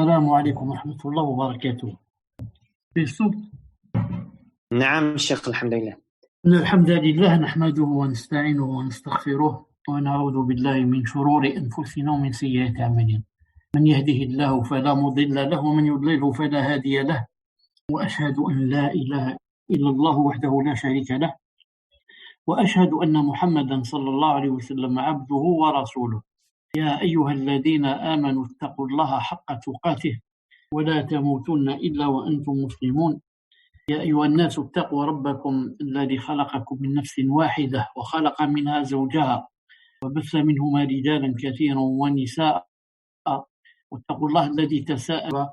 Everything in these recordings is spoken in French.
السلام عليكم ورحمة الله وبركاته. بالصوت. نعم شيخ، الحمد لله. إن الحمد لله نحمده ونستعينه ونستغفره ونعوذ بالله من شرور أنفسنا ومن سيئات أعمالنا. من يهده الله فلا مضل له ومن يضلله فلا هادي له، وأشهد أن لا إله إلا الله وحده لا شريك له، وأشهد أن محمدا صلى الله عليه وسلم عبده ورسوله. يا أيها الذين آمنوا اتقوا الله حق تقاته ولا تموتن إلا وأنتم مسلمون. يا أيها الناس اتقوا ربكم الذي خلقكم من نفس واحدة وخلق منها زوجها وبث منهما رجالا كثيرا ونساء، واتقوا الله الذي تساءل.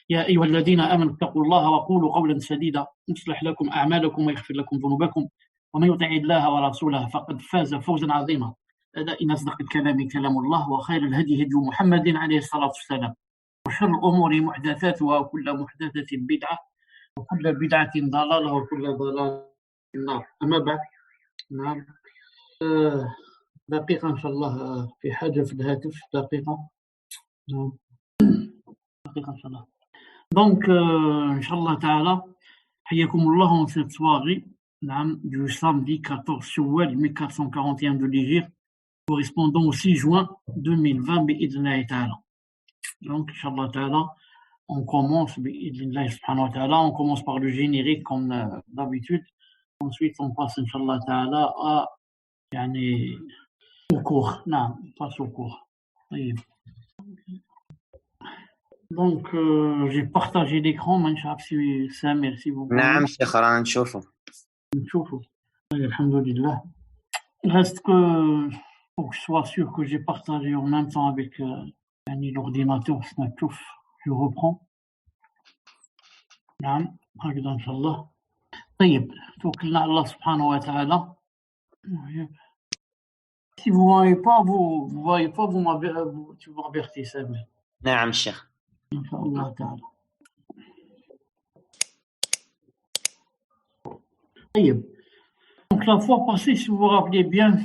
يا أيها الذين آمنوا اتقوا الله وقولوا قولا سديدا يصلح لكم أعمالكم ويغفر لكم ذنوبكم، ومن يطع الله ورسوله فقد فاز فوزا عظيما. ألا إن أصدق الكلام كلام الله، وخير الهدي هدي محمد عليه الصلاة والسلام، وشر الأمور محدثاتها وكل محدثة بدعة وكل بدعة ضلالة وكل ضلالة في النار. أما بعد، نعم، دقيقة إن شاء الله، في حاجة في الهاتف، دقيقة. نعم، دقيقة إن شاء الله. دونك إن شاء الله تعالى حياكم الله في cette soirée, نعم, du samedi 14 Shawwal 1441 de l'Hégire, correspondant au 6 juin 2020 بإذن تعالى. Donc, Inch'Allah ta'ala, on commence on commence par le générique comme d'habitude. Ensuite, on passe Inch'Allah ta'ala au cours. Non, on passe au cours. Oui. Donc, j'ai partagé l'écran, si Samir, si vous voulez. نعم شيخ، رانا نشوفه. Oui, alhamdoulilah. Il reste que, pour que je sois sûr que j'ai partagé en même temps avec l'ordinateur, je reprends. نعم، هكذا إن شاء الله. طيب، توكلنا على الله سبحانه وتعالى. Si vous voyez pas, tu m'avertis, Samir. نعم شيخ. Inch'Allah ta'ala. طيب. Donc la fois passée, si vous vous rappelez bien,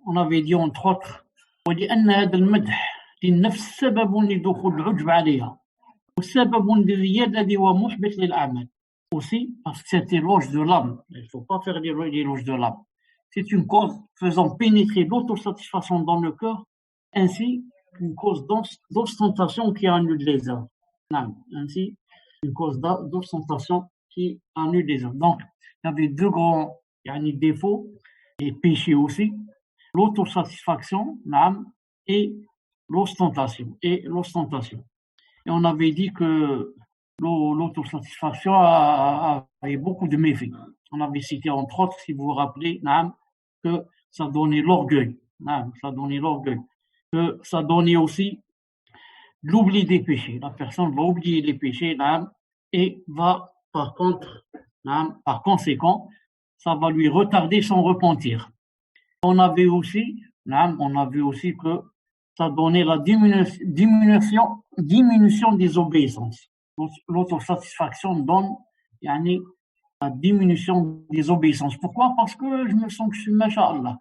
on avait dit entre autres ولأن هذا المدح للنفس سبب لدخول العجب عليها وسبب للريادة ومحبط للأعمال. Aussi parce que c'est l'éloge de l'âme. Il ne faut pas faire l'éloge de l'âme. C'est une cause faisant pénétrer l'autosatisfaction dans le cœur, ainsi qu'une cause d'ostentation qui annule les œuvres. Ainsi, une cause d'ostentation qui annule les œuvres. Donc, il y avait deux grands défauts, et péchés aussi, l'autosatisfaction et l'ostentation. Et on avait dit que l'autosatisfaction avait beaucoup de méfaits. On avait cité entre autres, si vous vous rappelez, que ça donnait l'orgueil. Que ça donnait aussi l'oubli des péchés. La personne va oublier les péchés et va par conséquent, ça va lui retarder son repentir. On a vu aussi que ça donnait la diminution des obéissances. L'autosatisfaction donne la diminution des obéissances. Pourquoi? Parce que je me sens que je suis masha'Allah.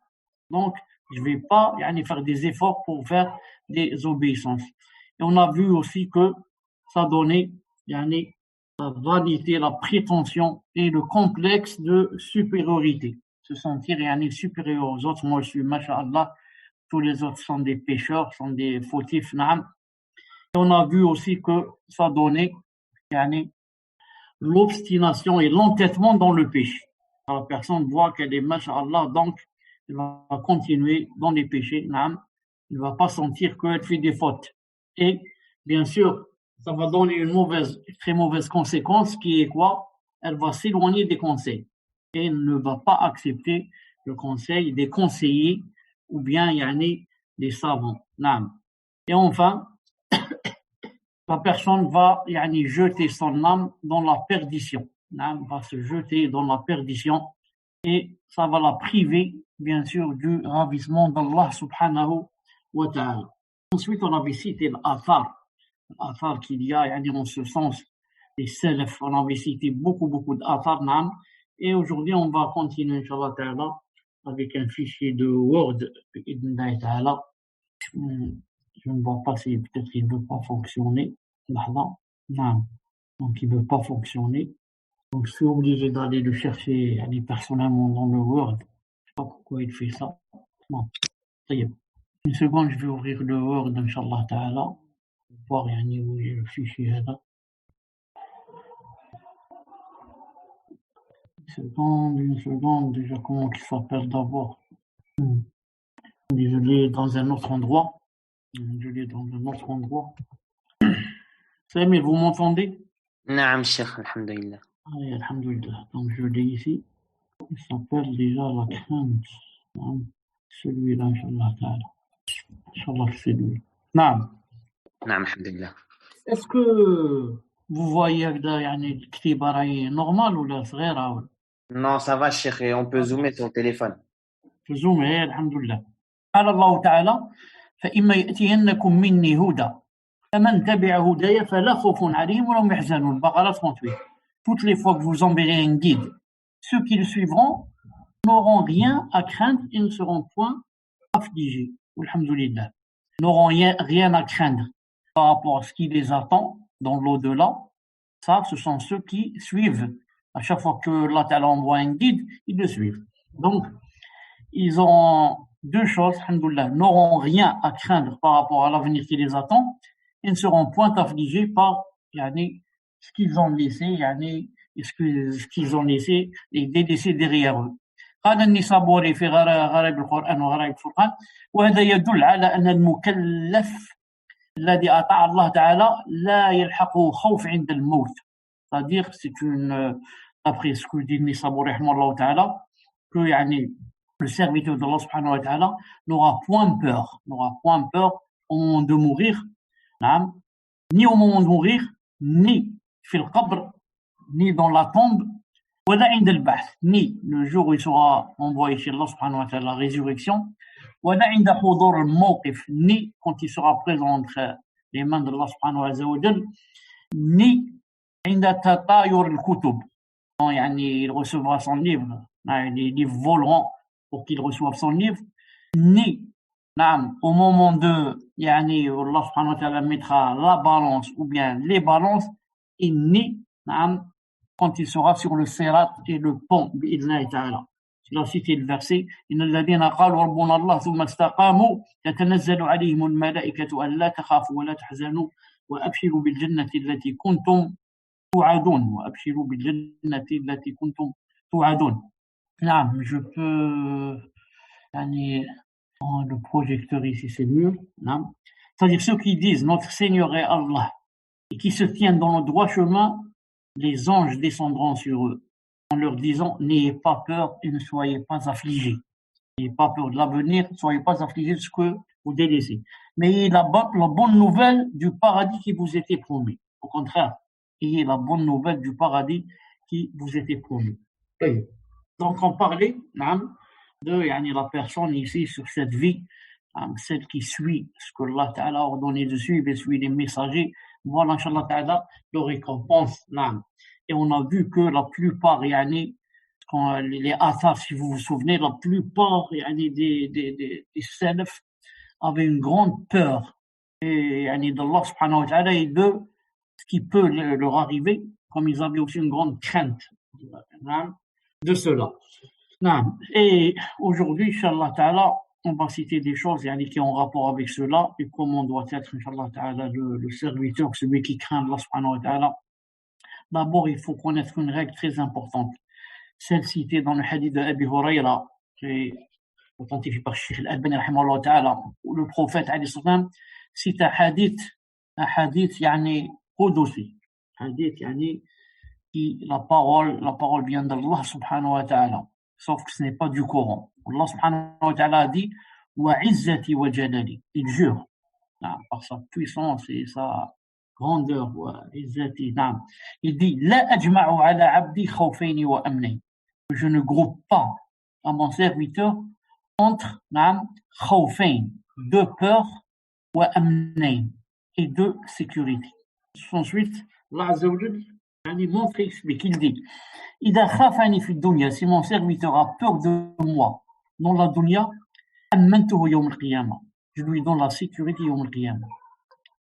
Donc, je ne vais pas faire des efforts pour faire des obéissances. Et on a vu aussi que ça donnait la vanité, la prétention et le complexe de supériorité. Se sentir supérieur aux autres. Moi, je suis masha'Allah. Tous les autres sont des pécheurs, sont des fautifs. Et on a vu aussi que ça donnait l'obstination et l'entêtement dans le péché. La personne voit qu'elle est masha'Allah, donc elle va continuer dans les péchés. Elle ne va pas sentir qu'elle fait des fautes. Et bien sûr, ça va donner une très mauvaise conséquence qui est quoi? Elle va s'éloigner des conseils et ne va pas accepter le conseil des conseillers ou bien des savants. Et enfin, la personne va jeter son âme dans la perdition. Va se jeter dans la perdition et ça va la priver, bien sûr, du ravissement d'Allah subhanahu wa ta'ala. Ensuite, on avait cité l'Athar qu'il y a en ce sens, les salaf. On avait cité beaucoup d'Athar. Et aujourd'hui, on va continuer, Inch'Allah ta'ala, avec un fichier de Word. Je ne vois pas si peut-être il ne veut pas fonctionner. لحظة. نعم. Donc il ne veut pas fonctionner. Donc je suis obligé d'aller le chercher personnellement dans le Word. Je sais pas pourquoi il fait ça. Bon, طيب. Une seconde, je vais ouvrir le Word, Inch'Allah Ta'ala, pour voir où est le fichier هذا. Une seconde, déjà comment il s'appelle d'abord. Je l'ai dans un autre endroit. Samir, vous m'entendez? نعم الشيخ الحمد لله. Oui, alhamdoulilah. Donc je l'ai ici. Il s'appelle déjà la crainte. Celui-là, Inch'Allah Ta'ala. Inch'Allah que c'est lui. نعم. نعم الحمد لله. Est-ce que vous voyez هكذا الكتيبة راهي نورمال ولا صغيرة ولا؟ Non, ça va الشيخ, et on peut zoomer sur le téléphone. زوم هي الحمد لله. قال الله تعالى: فإما يأتينكم مني هدى فمن تبع هدايا فلا خوف عليهم ولا هم يحزنون. Baqara 38. Toutes les fois que vous enverrez un guide, ceux qui le suivront n'auront rien à craindre et ne seront point affligés. Alhamdulillah. N'auront rien à craindre par rapport à ce qui les attend dans l'au-delà. Ça, ce sont ceux qui suivent. À chaque fois que Allah Ta'ala envoie un guide, ils le suivent. Donc, ils ont deux choses, alhamdoulilah, n'auront rien à craindre par rapport à l'avenir qui les attend et ne seront point affligés par ce qu'ils ont laissé, ce qu'ils ont laissé et délaissé derrière eux. قال النسابوري في غرائب القرآن وغرائب الفرقان: وهذا يدل على أن المكلف الذي أطاع الله تعالى لا يلحقه خوف عند الموت. C'est-à-dire, d'après ce que dit Nisaburi rahimahullah ta'ala, que le serviteur d'Allah subhanahu wa ta'ala n'aura point peur au moment de mourir, ni au moment de mourir, ni fil qabr, ni dans la tombe, wala inda al-ba'th, ni le jour où il sera envoyé chez Allah subhanahu wa ta'ala, la résurrection, wala inda hudur al-mawqif, ni quand il sera présent entre les mains d'Allah subhanahu wa ta'ala, ni inda tatayur al-kutub, il recevra son livre, les livres voleront pour qu'il reçoive son livre, ni au moment de Allah subhanahu wa ta'ala mettra la balance ou bien les balances, et ni quand il sera sur le sirat et le pont bi'idhnillahi ta'ala. Il a cité le verset: innal ladhina qalu rabbuna Allah thumma istaqamu tatanazzalu alayhim al malaikatu an la takhafu wa la tahzanu wa abshiru bil jannati allati kuntum tu'adun wa abshiru bil jannati allati kuntum tu'adun. Je peux le projecteur ici, c'est mieux. C'est-à-dire ceux qui disent notre Seigneur est Allah et qui se tiennent dans le droit chemin, les anges descendront sur eux en leur disant: n'ayez pas peur et ne soyez pas affligés. N'ayez pas peur de l'avenir, ne soyez pas affligés de ce que vous délaissez. Mais ayez la bonne nouvelle du paradis qui vous était promis. Au contraire, ayez la bonne nouvelle du paradis qui vous était promis. Donc on parlait de la personne ici sur cette vie, celle qui suit ce que Allah Ta'ala a ordonné de suivre et suit les messagers. Voilà, Inch'Allah Ta'ala, le récompense. Et on a vu que la plupart, les athars, si vous vous souvenez, la plupart des salafs avaient une grande peur d'Allah subhanahu wa ta'ala et de ce qui peut leur arriver, comme ils avaient aussi une grande crainte de cela. Et aujourd'hui, Inch'Allah Ta'ala, on va citer des choses qui ont rapport avec cela et comment doit être, Inch'Allah Ta'ala, le serviteur, celui qui craint Allah subhanahu wa ta'ala. D'abord, il faut connaître une règle très importante, celle citée dans le hadith de Abi Hurayra, qui est authentifié par Cheikh Al-Albani rahimahullah ta'ala, où le prophète alayhi salam cite un hadith qudusi, hadith qui la parole vient d'Allah subhanahu wa ta'ala, sauf que ce n'est pas du Coran. Allah subhanahu wa ta'ala a dit: wa izzati wa jalali, il jure par sa puissance et sa grandeur, wa izzati, il dit: la ajma'u ala abdi khawfayni wa amnayn, je ne groupe pas à mon serviteur entre khawfayn, deux peurs, wa amnayn, et deux sécurités. Ensuite, Allah Azza wa Jalla montre et explique, il dit: idha khafani fi dunya, si mon serviteur a peur de moi dans la dunya, ammantuhu yawm al-qiyamah, je lui donne la sécurité yawm al-qiyamah.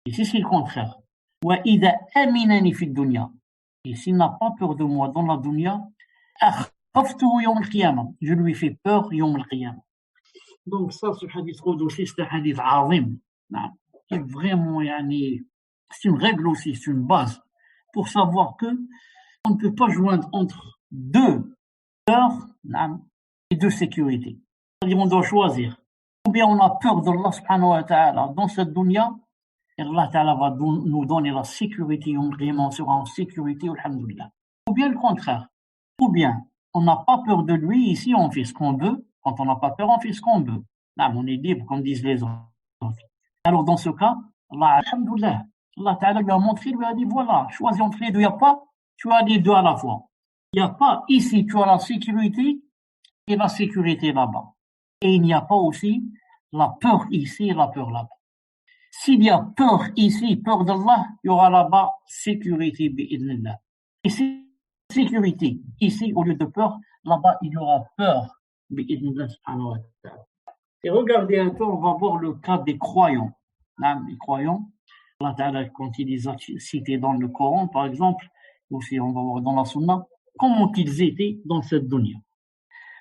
Et si c'est le contraire, وإذا أمنني في الدنيا. Et s'il n'a pas peur de moi dans la dunya, أخفته يوم القيامة. Je lui fais peur يوم القيامة. Donc ça, ce hadith aussi, c'est un hadith azim. C'est vraiment, c'est une règle aussi, c'est une base pour savoir que on ne peut pas joindre entre deux peurs et deux sécurités. C'est-à-dire, on doit choisir. Ou bien on a peur d'Allah subhanahu wa ta'ala dans cette dunya, et Allah ta'ala va nous donner la sécurité, on sera en sécurité, alhamdoulilah. Ou bien le contraire. Ou bien, on n'a pas peur de lui, ici on fait ce qu'on veut. Quand on n'a pas peur, on fait ce qu'on veut. On est libre, comme disent les autres. Alors dans ce cas, Allah, alhamdoulilah, Allah ta'ala lui a montré, lui a dit, voilà, choisis entre les deux, il n'y a pas, tu as les deux à la fois. Il n'y a pas ici, tu as la sécurité et la sécurité là-bas. Et il n'y a pas aussi la peur ici et la peur là-bas. S'il y a peur ici, peur d'Allah, il y aura là-bas sécurité, bi'idnillah. Et sécurité ici, au lieu de peur, là-bas, il y aura peur, bi'idnillah subhanahu wa ta'ala. Et regardez un peu, on va voir le cas des croyants. Les croyants, Allah ta'ala, quand il les a cités dans le Coran, par exemple, aussi on va voir dans la Sunna, comment ils étaient dans cette dunya.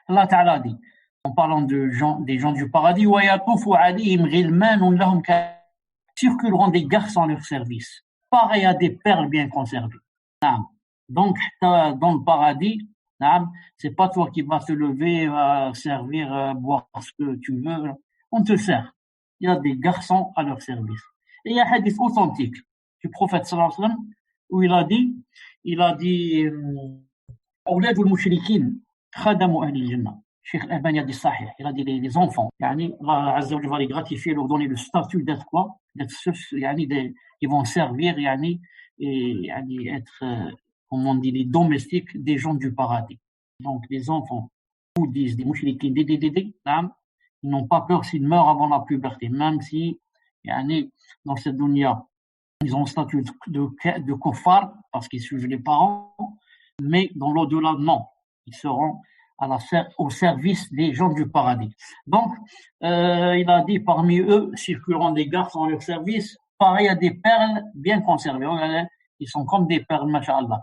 Allah ta'ala dit, en parlant des gens du paradis, circuleront des garçons à leur service, pareil à des perles bien conservées. Donc, dans le paradis, c'est pas toi qui vas te lever, servir, boire ce que tu veux. On te sert. Il y a des garçons à leur service. Et il y a un hadith authentique du prophète sallallahu alayhi wa sallam où il a dit, أولاد المشركين خدموا أهل الجنة. Cheikh Al-Albani a dit sahih, il a dit les enfants, Allah Azza wa Jalla va les gratifier, leur donner le statut d'être quoi? D'être ceux, ils vont servir, et être, comme on dit, les domestiques des gens du paradis. Donc les enfants, ou disent des mouchriquins, ils n'ont pas peur s'ils meurent avant la puberté, même si, dans cette dunya, ils ont le statut de kuffar, parce qu'ils suivent les parents, mais dans l'au-delà, non, ils seront au service des gens du paradis. Donc, il a dit, parmi eux, circuleront des garçons à leur service, pareil à des perles bien conservées. Ils sont comme des perles, masha'Allah.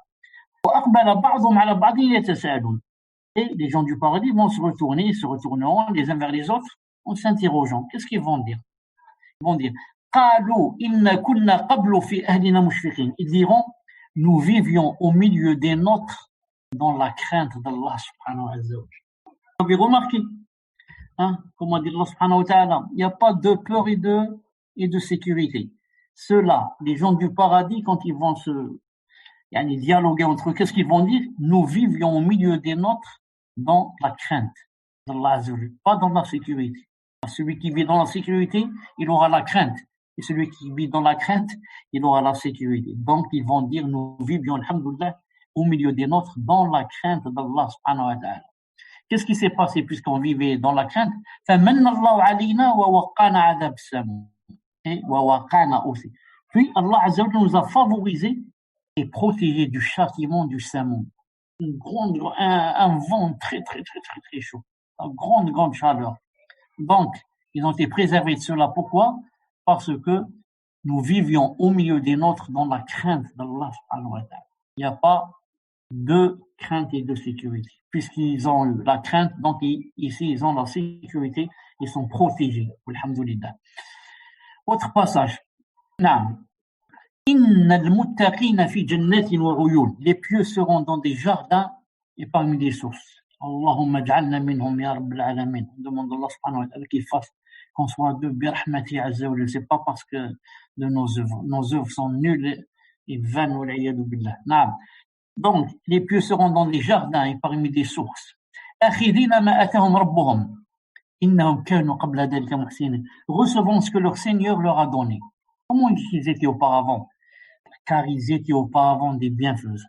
Et les gens du paradis vont se retourneront les uns vers les autres en s'interrogeant. Qu'est-ce qu'ils vont dire? Ils vont dire, ils diront, nous vivions au milieu des nôtres dans la crainte d'Allah subhanahu wa ta'ala. Vous avez remarqué, comment dire Allah subhanahu wa ta'ala, il n'y a pas de peur et de sécurité. Ceux-là, les gens du paradis, quand ils vont dialoguer entre eux, qu'est-ce qu'ils vont dire? Nous vivions au milieu des nôtres dans la crainte d'Allah, pas dans la sécurité. Celui qui vit dans la sécurité, il aura la crainte. Et celui qui vit dans la crainte, il aura la sécurité. Donc, ils vont dire, nous vivions, alhamdoulilah, au milieu des nôtres, dans la crainte d'Allah subhanahu wa ta'ala. Qu'est-ce qui s'est passé puisqu'on vivait dans la crainte? Et aussi. Puis, Allah Azza wa Jalla nous a favorisés et protégés du châtiment du Samoun. Un vent très, très, très, très, très chaud. Une grande chaleur. Donc, ils ont été préservés de cela. Pourquoi? Parce que nous vivions au milieu des nôtres dans la crainte d'Allah subhanahu wa ta'ala. Il n'y a pas de crainte et de sécurité. Puisqu'ils ont eu la crainte, donc ici, ils ont la sécurité, ils sont protégés. Alhamdulillah. Autre passage. Les pieux seront dans des jardins et parmi des sources. Allahumma ja'alna minhum ya Rabbil alamin. On demande à Allah subhanahu wa ta'ala qu'il fasse qu'on soit de birahmati azza wa jalla. C'est pas parce que de nos œuvres sont nulles et vaines, wa l'iyadu billah. Donc, les pieux seront dans des jardins et parmi des sources. Recevant ce que leur Seigneur leur a donné. Comment ils étaient auparavant? Car ils étaient auparavant des bienfaisants.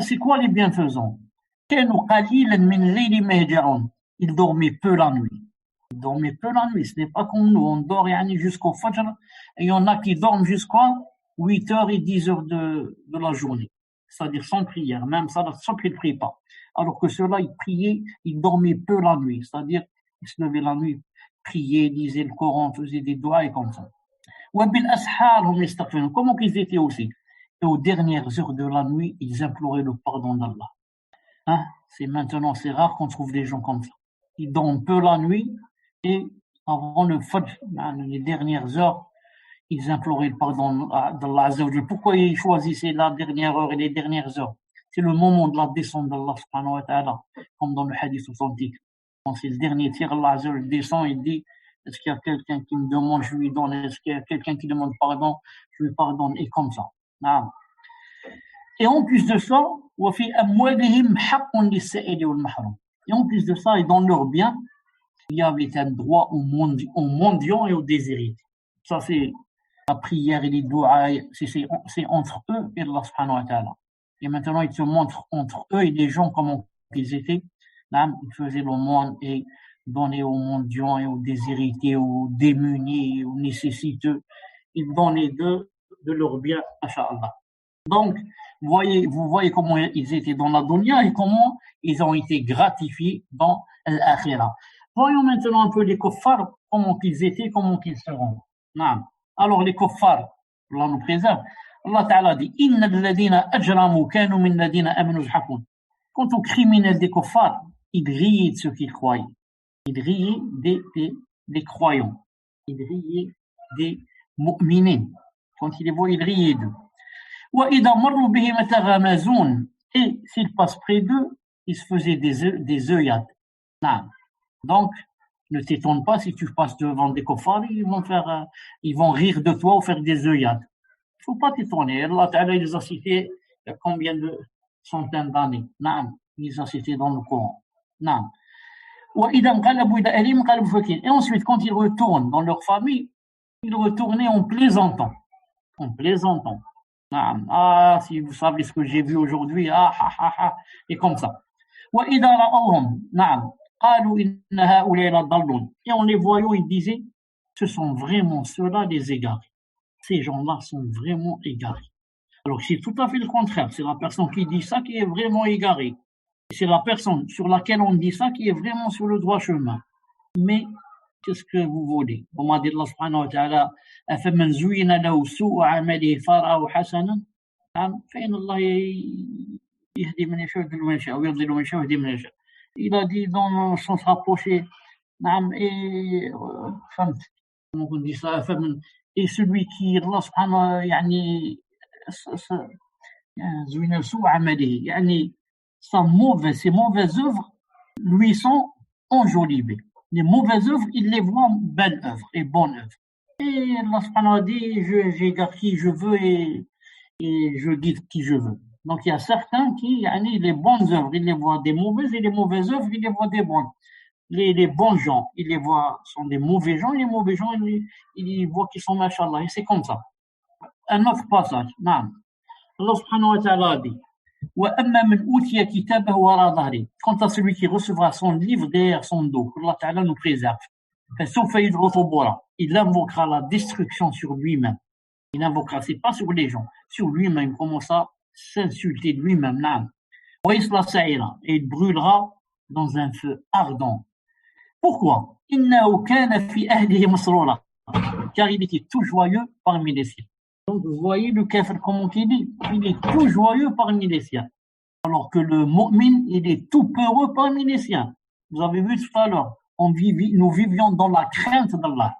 C'est quoi les bienfaisants? Ils dormaient peu la nuit. Ce n'est pas comme nous, on dort jusqu'au Fajr, et il y en a qui dorment jusqu'à 8h et 10h de la journée. C'est-à-dire sans prière, même ça, sans qu'ils ne prient pas. Alors que ceux-là, ils priaient, ils dormaient peu la nuit. C'est-à-dire, ils se levaient la nuit, priaient, lisaient le Coran, faisaient des doigts et comme ça. وبالأسحار هم يستغفرون. Comment qu'ils étaient aussi. Et aux dernières heures de la nuit, ils imploraient le pardon d'Allah. Hein? C'est rare qu'on trouve des gens comme ça. Ils dorment peu la nuit et avant le Fajr, les dernières heures, ils imploraient le pardon d'Allah Azza wa Jalla. Pourquoi ils choisissaient la dernière heure et les dernières heures? C'est le moment de la descente d'Allah subhanahu wa ta'ala, comme dans le hadith authentique. Quand c'est le dernier tir, Allah Azza wa Jalla descend et dit: est-ce qu'il y a quelqu'un qui me demande, je lui donne. Est-ce qu'il y a quelqu'un qui demande pardon, je lui pardonne. Et comme ça. Et en plus de ça, وفي أموالهم حق للسائل والمحروم. Et en plus de ça, et dans leurs biens, il y avait un droit aux mendiants et aux déshérités. Ça, c'est la prière et les doigts, c'est entre eux et Allah subhanahu wa ta'ala. Et maintenant, ils se montrent entre eux et les gens comment ils étaient. Là, ils faisaient l'aumône et donnaient aux mendiants et aux déshérités, aux démunis, aux nécessiteux. Ils donnaient de leurs biens, masha'Allah. Donc, vous voyez comment ils étaient dans la dunya et comment ils ont été gratifiés dans l'akhirah. Voyons maintenant un peu les kuffars, comment qu'ils étaient, comment qu'ils seront. Alors les kuffars, Allah nous préserve. Allah Ta'ala dit: Inna alladhina ajramu kanu min alladhina amanu yadhhakun. Quant aux criminels des kuffars, ils riaient de ceux qui croyaient. Ils riaient des croyants. Ils riaient des mu'minines. Quand ils les voient, ils riaient d'eux. وإذا مروا بهم يتغامزون. Et s'ils passent près d'eux, ils se faisaient des œillades. Donc, ne t'étonne pas si tu passes devant des kuffars, ils vont rire de toi ou faire des œillades. Il ne faut pas t'étonner. Allah Ta'ala les a cités il y a combien de centaines d'années. Il les a cités dans le Coran. Et ensuite, quand ils retournent dans leur famille, ils retournaient en plaisantant. Si vous savez ce que j'ai vu aujourd'hui, et comme ça. Et en les voyant, ils disaient: ce sont vraiment ceux-là les égarés. Ces gens-là sont vraiment égarés. Alors c'est tout à fait le contraire. C'est la personne qui dit ça qui est vraiment égarée. C'est la personne sur laquelle on dit ça qui est vraiment sur le droit chemin. Mais qu'est-ce que vous voulez? On dit Allah subhanahu wa ta'ala: أَفَمَنْ زُيِّنَ لَهُ سُوءُ عَمَلِهِ فَرَآهُ حَسَنًا فإن الله يهدي من يشاء ويضل من يشاء ويضل من يشاء ويهدي من يشاء. Il a dit dans le sens rapproché, et comment on dit ça, et celui qui Allah subhanahu يعني زُيِّنَ سُوءُ عَمَلِهِ يعني ses mauvaises œuvres lui sont enjolivées. Les mauvaises œuvres, il les voit belles œuvres et bonnes œuvres. Et Allah subhanahu wa ta'ala dit: j'égare qui je veux et je guide qui je veux. Donc il y a certains qui, les bonnes œuvres, ils les voient des mauvaises, et les mauvaises œuvres, ils les voient des bonnes. Les bons gens, ils les voient sont des mauvais gens, et les mauvais gens, ils voient qu'ils sont machallah. Et c'est comme ça. Un autre passage. Allah subhanahu wa ta'ala dit: وَأَمَّا مَنْ أُوتِيَ كِتَابَهُ وَرَاءَ ظَهْرِهِ. Quant à celui qui recevra son livre derrière son dos, Allah Ta'ala nous préserve. فَسَوْفَ يَدْعُو ثُبُورًا. Il invoquera la destruction sur lui-même. Il invoquera, c'est pas sur les gens, sur lui-même. Il commence à s'insulter de lui-même. وَيَصْلَى سَعِيرًا. Et il brûlera dans un feu ardent. Pourquoi? إِنَّهُ كَانَ فِي أَهْلِهِ مَسْرُورًا. Car il était tout joyeux parmi les siens. Donc, vous voyez le kafir, comment il dit? Il est tout joyeux parmi les siens. Alors que le mu'min, il est tout peureux parmi les siens. Vous avez vu tout à l'heure, nous vivions dans la crainte d'Allah.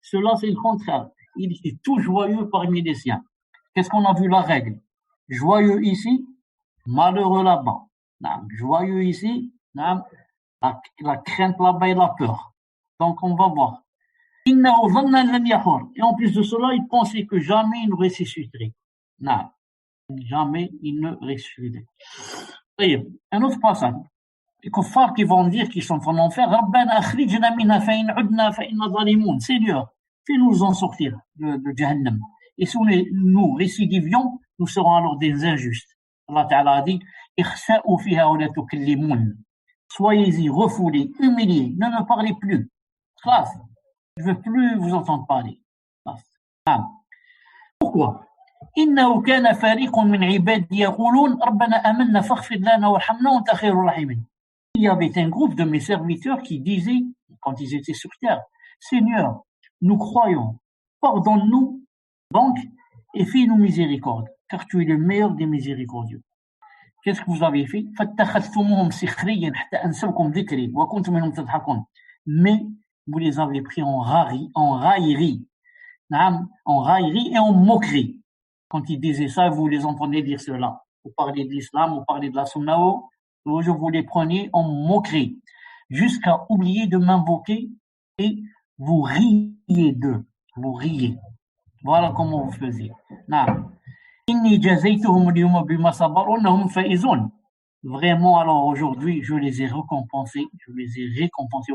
Cela, c'est le contraire. Il est tout joyeux parmi les siens. Qu'est-ce qu'on a vu la règle? Joyeux ici, malheureux là-bas. Joyeux ici, la crainte là-bas et la peur. Donc, on va voir. Et en plus de cela, il pensait que jamais il ne ressusciterait. Non, jamais il ne ressusciterait. Un autre passage. Les kuffars qui vont dire qu'ils sont en enfer: Seigneur, fais-nous en sortir de Jahannam. Et si nous récidivions, nous serons alors des injustes. Allah Ta'ala a dit: soyez-y refoulés, humiliés, ne me parlez plus. Classe. Je ne veux plus vous entendre parler. Pourquoi? إنه كان فريق من عبادي يقولون ربنا آمنا فاغفر لنا وارحمنا وأنت خير الراحمين. Il y avait un groupe de mes serviteurs qui disaient, quand ils étaient sur terre: Seigneur, nous croyons, pardonne-nous donc et fais-nous miséricorde, car tu es le meilleur des miséricordieux. Qu'est-ce que vous avez fait? فاتخذتموهم سخريا حتى أنسوكم ذكري وكنتم منهم تضحكون. Mais vous les avez pris en raillerie, en raillerie et en moquerie. Quand ils disaient ça, vous les entendez dire cela. Vous parlez de l'islam, vous parlez de la sunna, vous les prenez en moquerie, jusqu'à oublier de m'invoquer et vous riez d'eux. Vous riez. Voilà comment vous faisiez. Inni jazaytuhum al-yawma bima sabaru annahum faizun. Vraiment, alors aujourd'hui, je les ai récompensés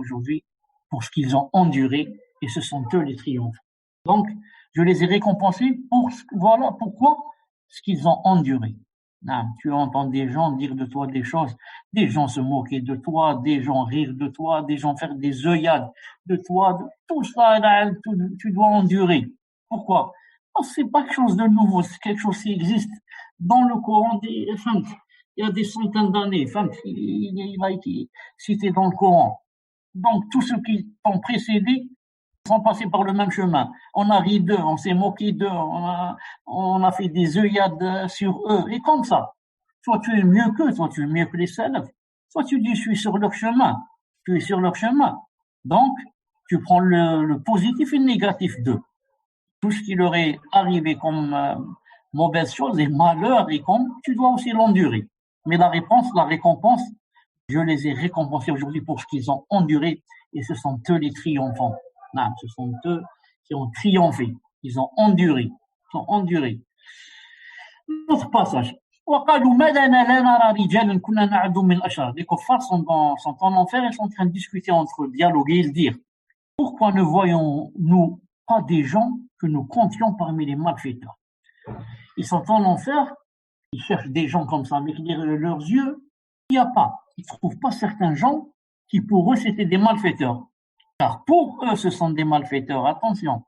aujourd'hui pour ce qu'ils ont enduré, et ce sont eux les triomphes. Donc, je les ai récompensés voilà pourquoi ce qu'ils ont enduré. Tu entends des gens dire de toi des choses, des gens se moquer de toi, des gens rire de toi, des gens faire des œillades de toi, tout ça, là, tu dois endurer. Pourquoi? Parce que c'est pas quelque chose de nouveau, c'est quelque chose qui existe dans le Coran. Il y a des centaines d'années, il a été cité dans le Coran. Donc, tous ceux qui t'ont précédé sont passés par le même chemin. On a ri d'eux, on s'est moqué d'eux, on a fait des œillades sur eux, et comme ça. Soit tu es mieux qu'eux, soit tu es mieux que les salafs, soit tu dis je suis sur leur chemin, tu es sur leur chemin. Donc, tu prends le positif et le négatif d'eux. Tout ce qui leur est arrivé comme mauvaise chose et malheur, et comme tu dois aussi l'endurer. Mais la récompense, je les ai récompensés aujourd'hui pour ce qu'ils ont enduré, et ce sont eux les triomphants. Ce sont eux qui ont triomphé. Ils ont enduré. Autre passage. Les kuffars sont en enfer et sont en train de discuter entre eux, dialoguer et dire: pourquoi ne voyons-nous pas des gens que nous comptions parmi les malfaiteurs? Ils sont en enfer, ils cherchent des gens comme ça, mais leurs yeux, il n'y a pas. Ils ne trouvent pas certains gens qui pour eux c'était des malfaiteurs. Car pour eux ce sont des malfaiteurs, attention.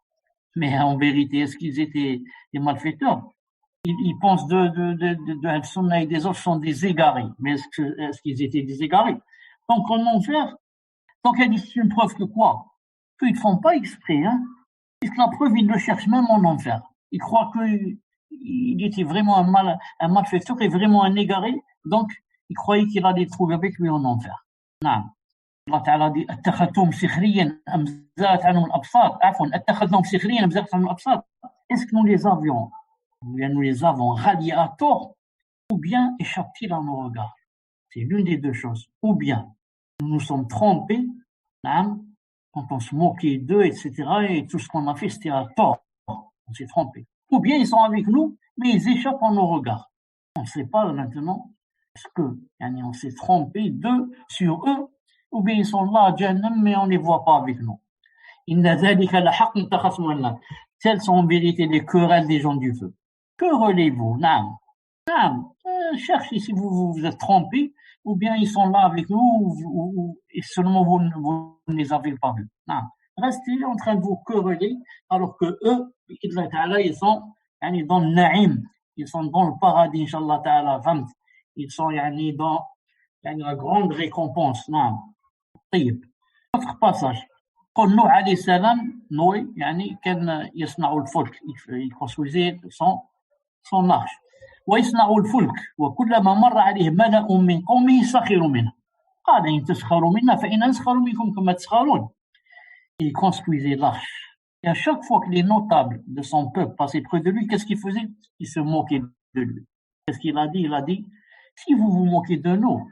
Mais en vérité, est-ce qu'ils étaient des malfaiteurs? Ils pensent de Al-Sunnah et des autres sont des égarés. Mais est-ce qu'ils étaient des égarés? Donc en enfer, donc il y a une preuve que quoi? Qu'ils ne font pas exprès, puisque la preuve, ils le cherchent même en enfer. Ils croient qu'il était vraiment un malfaiteur et vraiment un égaré, donc ils croyaient qu'il allait trouver avec lui en enfer. Non. Allah Ta'ala dit: اتخذتهم سخريا أم زاغت عنهم الأبصار. عفوا اتخذناهم سخريا أم زاغت عنهم الأبصار. Est-ce que nous les avons ralliés à tort, ou bien échappent-ils à nos regards? C'est l'une des deux choses. Ou bien nous nous sommes trompés, quand on se moquait d'eux, etc., et tout ce qu'on a fait, c'était à tort. On s'est trompé. Ou bien ils sont avec nous, mais ils échappent à nos regards. On ne sait pas maintenant est-ce que on s'est trompé d'eux sur eux, ou bien ils sont là à Jahannam, mais on ne les voit pas avec nous. Telles sont en vérité les querelles des gens du feu. Que relèvez-vous? Cherchez si vous êtes trompés, ou bien ils sont là avec nous, et seulement vous ne les avez pas vus. Restez en train de vous quereller, alors que eux, ils sont dans le naïm, ils sont dans le paradis, Inch'Allah Ta'ala, ils sont dans la grande récompense. Autre passage. قل نوح عليه السلام نوح كان يصنع الفلك, il construisait son arche. ويصنع الفلك وكلما مر عليه ملأ من قومه سخروا منه قال إن تسخروا منا فإنا نسخر منكم كما تسخرون. Il construisait l'arche. Et à chaque fois que les notables de son peuple passaient près de lui, qu'est-ce qu'il faisait? Il se moquait de lui. Qu'est-ce qu'il a dit? Il a dit: si vous vous moquez de nous,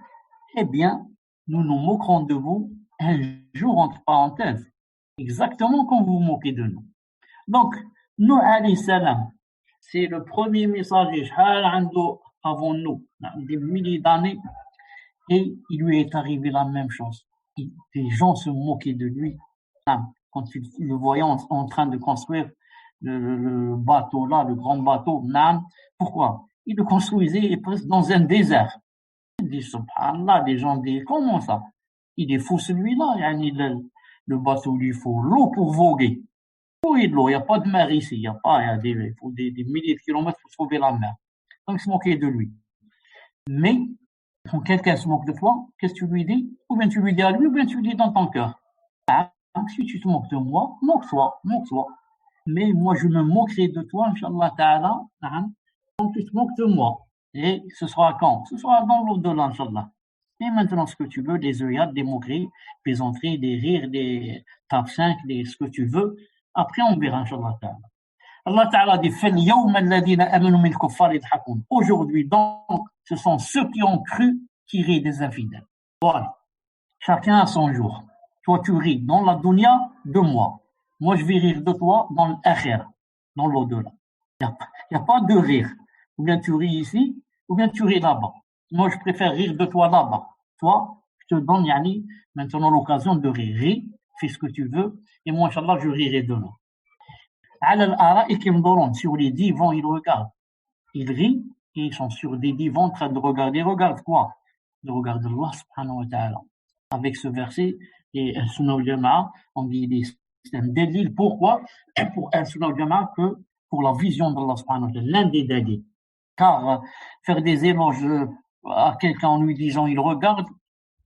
eh bien, nous nous moquerons de vous un jour, entre parenthèses, exactement comme vous vous moquez de nous. Donc, Nuh alayhi salam, c'est le premier messager avant nous, des milliers d'années, et il lui est arrivé la même chose. Les gens se moquaient de lui quand ils le voyaient en train de construire le bateau là, le grand bateau. Pourquoi? Il le construisait presque dans un désert. Ils disent: subhanallah, les gens disent: comment ça? Il est fou celui-là, le bateau lui faut l'eau pour voguer. Oui, de l'eau, il n'y a pas de mer ici, il faut des milliers de kilomètres pour trouver la mer. Donc, se moquer de lui. Mais, quand quelqu'un se moque de toi, qu'est-ce que tu lui dis? Ou bien tu lui dis à lui, ou bien tu lui dis dans ton cœur. Si tu te moques de moi, moque-toi. mais moi je me moquerai de toi, Inch'Allah Ta'ala, quand tu te moques de moi. Et ce sera quand? Ce sera dans l'au-delà, Inch'Allah. Et maintenant, ce que tu veux, des œillades, des moqueries, des entrées, des rires, des top 5, ce que tu veux. Après, on verra, Inch'Allah Ta'ala. Allah Ta'ala dit aujourd'hui, donc, ce sont ceux qui ont cru qui rient des infidèles. Voilà. Chacun a son jour. Toi, tu ris dans la dunya de moi. Moi, je vais rire de toi dans l'akhir, dans l'au-delà. Il n'y a pas de rire. Ou bien tu ris ici, ou bien tu ris là-bas. Moi, je préfère rire de toi là-bas. Toi, je te donne, maintenant l'occasion de rire. Ris, fais ce que tu veux, et moi, Inch'Allah, je rirai demain. Sur les divans, ils regardent. Ils rient et ils sont sur des divans en train de regarder. Regarde quoi? Ils regardent Allah subhanahu wa ta'ala. Avec ce verset, et Sunnah al-Jama'a, on dit c'est un délil. Pourquoi? Pour Sunnah al-Jama'a que pour la vision d'Allah subhanahu wa ta'ala, l'un des délils. Car faire des éloges à quelqu'un en lui disant il regarde,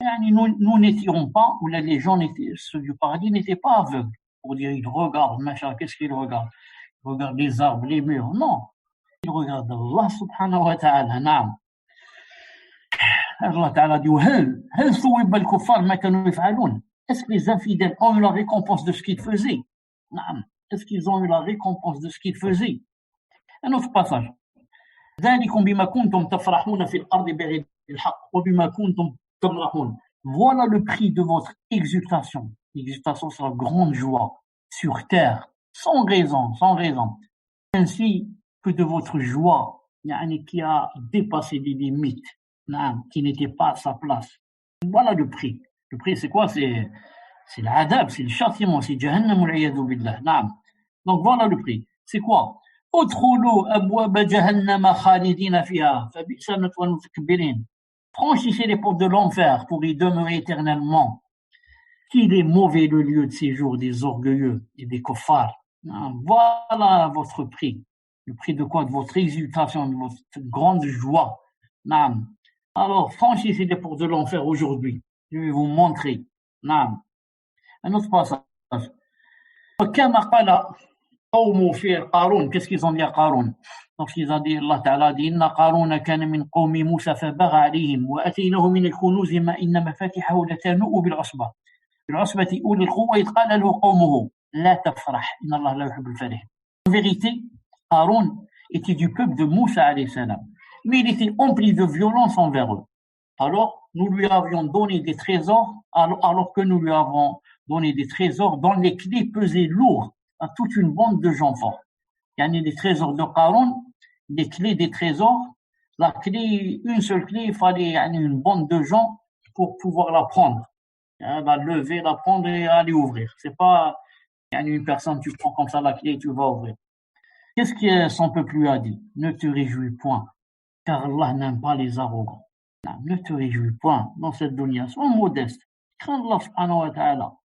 nous n'étions pas, ou les gens, ceux du paradis, n'étaient pas aveugles. Pour dire, il regarde, machin, qu'est-ce qu'il regarde? Il regarde les arbres, les murs. Non. Il regarde Allah subhanahu wa ta'ala. Naam. Allah ta'ala dit, est-ce que les infidèles ont eu la récompense de ce qu'ils faisaient? Naam. Est-ce qu'ils ont eu la récompense de ce qu'ils faisaient? Un autre passage. ذلكم بما كنتم تفرحون في الأرض بغير الحق وبما كنتم تمرحون. Voilà le prix de votre exultation. L'exultation, c'est la grande joie sur terre, sans raison, sans raison. Ainsi que de votre joie, qui a dépassé les limites, qui n'était pas à sa place. Voilà le prix. Le prix, c'est quoi? C'est l'adab, c'est le châtiment, c'est Jahannam al-'iyadhu billah. Donc voilà le prix. C'est quoi? Franchissez les portes de l'enfer pour y demeurer éternellement. Qu'il est mauvais le lieu de séjour des orgueilleux et des kuffars. Voilà votre prix. Le prix de quoi? De votre exultation, de votre grande joie. Alors, franchissez les portes de l'enfer aujourd'hui. Je vais vous montrer. Un autre passage. Qu'est-ce qu'ils ont dit à Qarun? Donc, ils ont dit, Allah Ta'ala dit, Inna Qaruna kana min qawmi Musa fabagha alayhim wa ataynahu min al-kunuz ma inna mafatihahu latanu bil-'usbah. بالعصبة أولي القوة إذ قال له قومه لا تفرح إن الله لا يحب الفرح. En vérité, Aaron était du peuple de Moussa alayhi salam, mais il était empli de violence envers eux. Alors, nous lui avions donné des trésors, alors que nous lui avons donné des trésors dont les clés pesaient lourd à toute une bande de gens forts. Il y en a des trésors de Aaron, des clés des trésors. La clé, une seule clé, il fallait une bande de gens pour pouvoir la prendre. La lever, la prendre et aller ouvrir. C'est pas une personne, tu prends comme ça la clé et tu vas ouvrir. Qu'est-ce que son peuple lui a dit? Ne te réjouis point, car Allah n'aime pas les arrogants. Ne te réjouis point dans cette dunya, sois modeste. Crains Allah subhanahu wa ta'ala.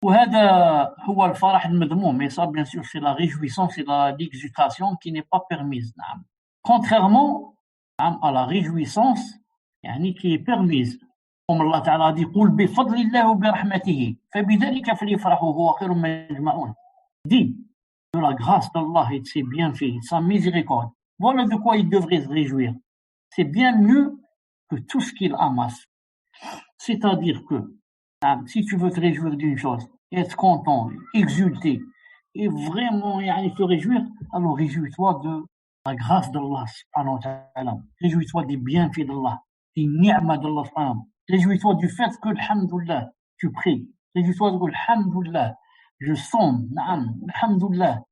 وهذا هو الفرح المذموم, mais ça bien sûr c'est la réjouissance, c'est l'exultation qui n'est pas permise. Contrairement à la réjouissance qui est permise. Comme Allah Ta'ala dit, قُلْ بِفَضْلِ اللَّهِ وَبِرَحْمَتِهِ فَبِذَلِكَ فَلْيَفْرَحُوا هُوَ خَيْرٌ مِّمَّا يَجْمَعُونَ. Dis de la grâce d'Allah et de ses bienfaits, de sa miséricorde. Voilà de quoi ils devraient se réjouir. C'est bien mieux que tout ce qu'ils amassent. C'est-à-dire que si tu veux te réjouir d'une chose, être content, exulter, et vraiment te réjouir, alors réjouis-toi de la grâce d'Allah subhanahu wa ta'ala. Réjouis-toi des bienfaits d'Allah, des ni'mas d'Allah subhanahu wa ta'ala. Réjouis-toi du fait que, alhamdoulilah, tu pries. Réjouis-toi que, alhamdoulilah, je somme, alhamdoulilah,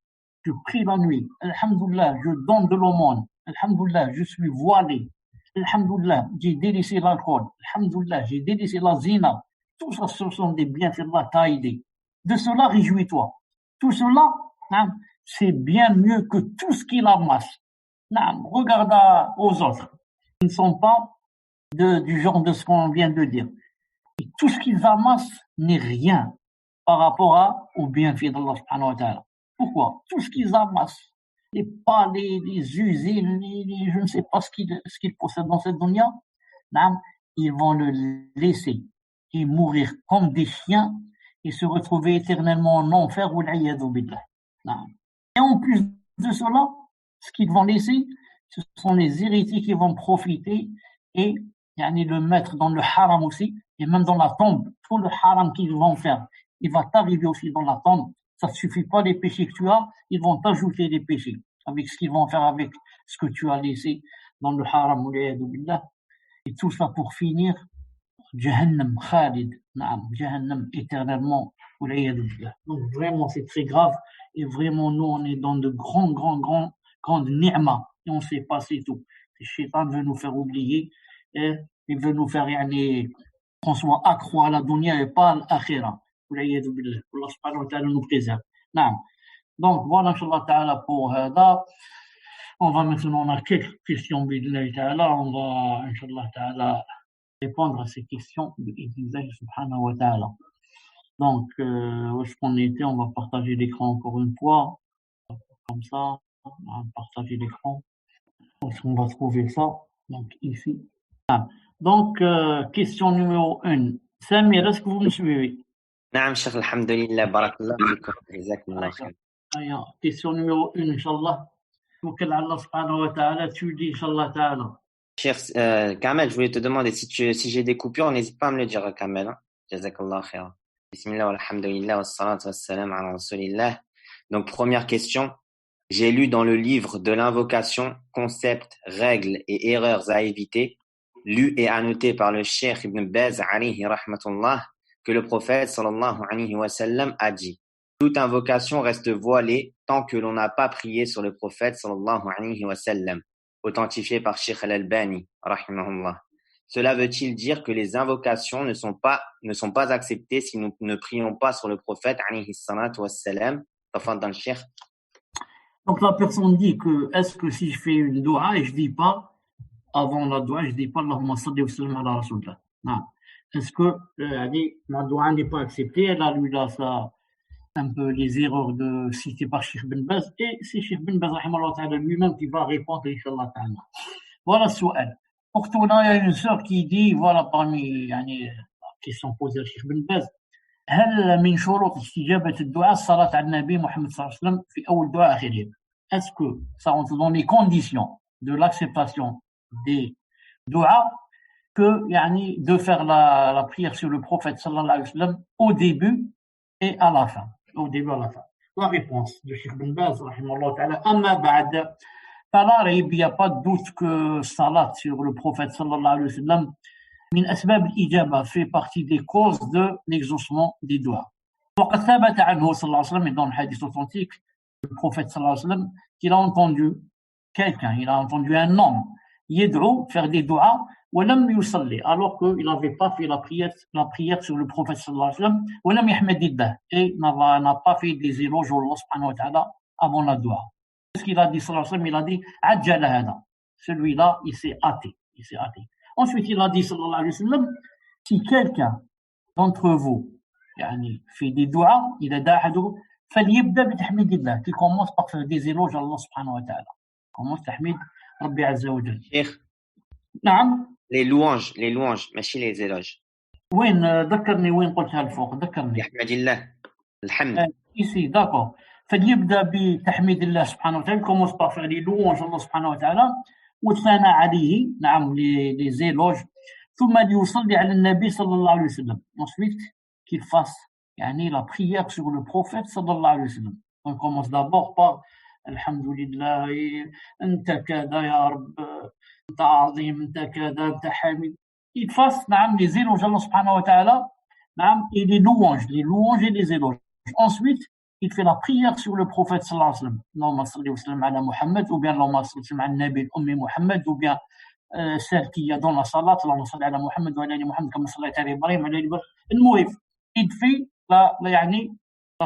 je prie la nuit, alhamdoulilah, je donne de l'aumône, alhamdoulilah, je suis voilé, alhamdoulilah, j'ai délaissé l'alcool, alhamdoulilah, j'ai délaissé la zina. Tout ça, ce sont des bienfaits d'Allah t'a aidé. De cela, réjouis-toi. Tout cela, c'est bien mieux que tout ce qu'il amasse. Regarde aux autres. Ils ne sont pas du genre de ce qu'on vient de dire. Et tout ce qu'ils amassent n'est rien par rapport au bienfait d'Allah subhanahu wa ta'ala. Pourquoi? Tout ce qu'ils amassent, les palais, les usines, je ne sais pas ce qu'ils possèdent dans cette dunya, ils vont le laisser et mourir comme des chiens et se retrouver éternellement en enfer ou l'iyadhu billah. Et en plus de cela, ce qu'ils vont laisser, ce sont les héritiers qui vont profiter et le mettre dans le haram aussi, et même dans la tombe, tout le haram qu'ils vont faire, il va t'arriver aussi dans la tombe. Ça ne suffit pas les péchés que tu as, ils vont t'ajouter des péchés avec ce qu'ils vont faire avec ce que tu as laissé dans le haram. Et tout ça pour finir, Jahannam, Khalid, Jahannam éternellement. Donc vraiment, c'est très grave. Et vraiment, nous, on est dans de grandes ni'ma. Et on ne sait pas, c'est tout. Le shaitan veut nous faire oublier. Et il veut nous faire qu'on soit accro à la dunya et pas à l'akhira. Allah subhanahu wa ta'ala nous préserve. Donc voilà, Inch'Allah ta'ala pour ça. On va maintenant, on a quelques questions, bi'idhnillahi ta'ala. On va, Inch'Allah ta'ala, répondre à ces questions bi'idhnillahi subhanahu wa ta'ala. Donc, où est-ce qu'on était? On va partager l'écran encore une fois. Comme ça, on va partager l'écran. Où est-ce qu'on va trouver ça? Donc, ici. Donc, question numéro 1. Samir, est-ce que vous me suivez? نعم شيخ الحمد لله بارك الله فيكم جزاكم الله خير. Question numéro 1, Inch'Allah. Auquel Allah subhanahu wa ta'ala, tu dis, Inch'Allah ta'ala. Cheikh Kamel, je voulais te demander si j'ai des coupures, n'hésite pas à me le dire, Kamel. Hein. Jazakallah khair. Bismillah walhamdulillah wassalatu wassalam ala rasulillah. Donc, première question. J'ai lu dans le livre de l'invocation, concepts, règles et erreurs à éviter, lu et annoté par le Cheikh Ibn Baz alayhi rahmatullah, que le prophète sallallahu alayhi wa sallam a dit: toute invocation reste voilée tant que l'on n'a pas prié sur le prophète sallallahu alayhi wa sallam, authentifié par Cheikh Al-Albani rahimahullah. Cela veut-il dire que les invocations ne sont pas acceptées si nous ne prions pas sur le prophète alayhi salatu wa sallam? Tafaddal Cheikh. Donc la personne dit que est-ce que si je fais une doua et je dis pas avant la doua, je dis pas Allahumma salli wa sallam ala rasulillah. Est-ce que ma doua n'est pas acceptée? Elle a lu là ça un peu les erreurs de citées par Cheikh Ben Baz, et c'est Cheikh Ben Baz lui-même qui va répondre, Inch'Allah ta'ala. Voilà le souhait. Pour tout là, il y a une sœur qui dit, voilà parmi la question posée à Cheikh Ben Baz, هل من شروط استجابة الدعاء الصلاة على النبي محمد صلى الله عليه وسلم في أول دعاء آخره? Est-ce que ça rentre dans les conditions de l'acceptation des du'as que de faire la prière sur le prophète sallallahu alayhi wa sallam au début et à la fin? Au début à la fin. La réponse de Cheikh Ben Baz, rahimahullah ta'ala, amma ba'd, il n'y a pas de doute que salat sur le prophète sallallahu alayhi wa sallam min asbab al-ijaba fait partie des causes de l'exaucement des doigts. وقد ثبت عنه صلى الله عليه وسلم, dans le hadith authentique, le prophète sallallahu alayhi wa sallam, qu'il a entendu quelqu'un, il a entendu un homme yad'u, faire des doigts, ولم يصلي, alors qu'il n'avait pas fait la prière sur le prophète sallallahu alayhi wa sallam, ولم يحمد الله, et n'a pas fait des éloges au Allah subhanahu wa ta'ala avant la doua. Ce qu'il a dit sallallahu alayhi wa sallam, il a dit عجل هذا, celui-là il s'est hâté. Ensuite il a dit sallallahu alayhi wa sallam, si quelqu'un d'entre vous fait des doigts, il a da'ahadu فليبدأ بتحميد الله, qui commence par faire des éloges à Allah subhanahu wa ta'ala. Commence تحميد ربي عز وجل. Cheikh. نعم. Les louanges, ماشي les éloges. وين ذكرني وين قلتها الفوق, ذكرني. يحمد الله الحمد. Ici, d'accord. فليبدأ بتحميد الله سبحانه وتعالى, commence par faire les louanges à Allah subhanahu wa ta'ala, والثناء عليه, نعم, les éloges, ثم ليصلي على النبي صلى الله عليه وسلم. Ensuite, qu'il fasse la prière sur le prophète sallallahu alayhi wa sallam. On commence d'abord par Alhamdulillah, anta kada ya Rabb, anta azim, anta kada, anta hamid. Il fasse les éloges à Allah subhanahu wa ta'ala, et les louanges et les éloges. Ensuite, il fait la prière sur le prophète sallallahu alayhi wa sallam. Allahumma salli wa sallam ala Muhammad, ou bien Allahumma salli wa sallam ala Nabi al-Ummi Muhammad, ou bien celle qui a dans la salat, Allahumma salli ala Muhammad wa ala ali Muhammad, comme sallayta ala Ibrahim, ala Ibrahim. Al-Muhif, il fait la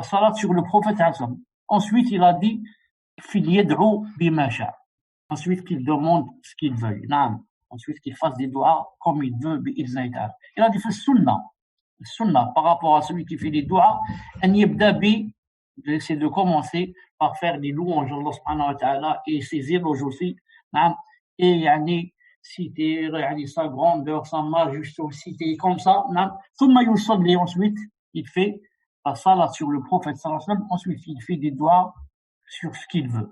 salat sur le prophète sallallahu alayhi wa sallam. Ensuite, il a dit fil yad'u bima sha'a. Ensuite, qu'il demande ce qu'il veut. Ensuite, qu'il fasse des doigts comme il veut. Il a dit sunnah par rapport à celui qui fait des doigts, c'est de commencer par faire des louanges à Allah subhanahu wa ta'ala et ses éloges aussi. Et citer sa grandeur, sa majesté, comme ça. Ensuite, il fait la salat sur le prophète sallallahu alayhi wa sallam. Ensuite, il fait des doigts sur ce qu'il veut.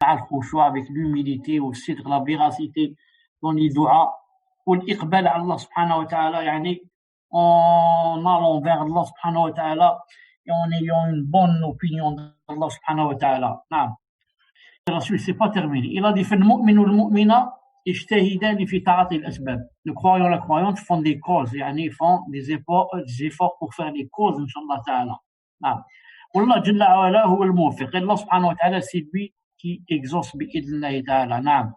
Avec l'humilité, aussi la véracité dans les doigts, ou l'iqbal à Allah subhanahu wa ta'ala, yani, en allant vers Allah subhanahu wa ta'ala et en ayant une bonne opinion d'Allah subhanahu wa ta'ala. Non. Le Rasul, c'est pas terminé. Il a dit, le croyant et la croyante font des causes, yani font des efforts pour faire des causes, inshallah ta'ala. Non. والله جل وعلا هو الموفق. Allah subhanahu wa ta'ala, c'est lui qui exauce bi'idnillahi ta'ala. نعم.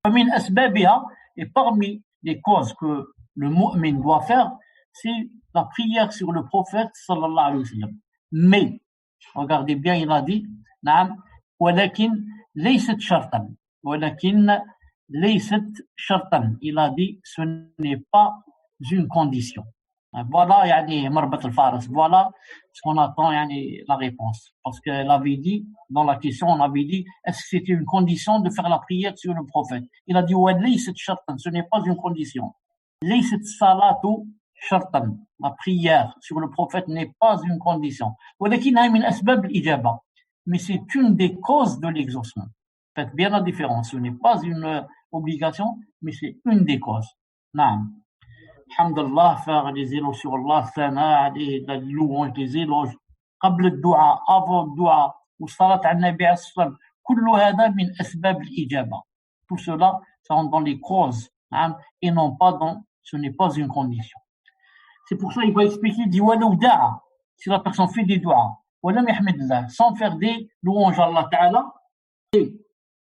فمن أسبابها, et parmi les causes que le mu'min doit faire, c'est la prière sur le prophète sallallahu alayhi wa sallam. Mais, regardez bien, il a dit, نعم, ولكن ليست شرطا. ولكن ليست شرطا. Il a dit, ce n'est pas une condition. Voilà, يعني مربط الفارس. Voilà ce qu'on attend, يعني la réponse. Parce qu'elle avait dit, dans la question, on avait dit, est-ce que c'était une condition de faire la prière sur le prophète? Il a dit, وليست شرطا. Ce n'est pas une condition. ليست صلاة شرطا. La prière sur le prophète n'est pas une condition. ولكنها من أسباب الإجابة. Mais c'est une des causes de l'exaucement. Faites bien la différence. Ce n'est pas une obligation, mais c'est une des causes. نعم. Alhamdulillah, faire des éloges sur Allah, sana, la louange, des éloges, قبل الدعاء, avant le dua, والصلاة على النبي عليه الصلاة والسلام, كل هذا من أسباب الإجابة. Tout cela, ça rentre dans les causes, hein, et non pas dans, ce n'est pas une condition. C'est pour ça qu'il va expliquer, il dit, ولو دعا, si la personne fait des duas, ولم يحمد الله, sans faire des louanges à Allah Ta'ala, et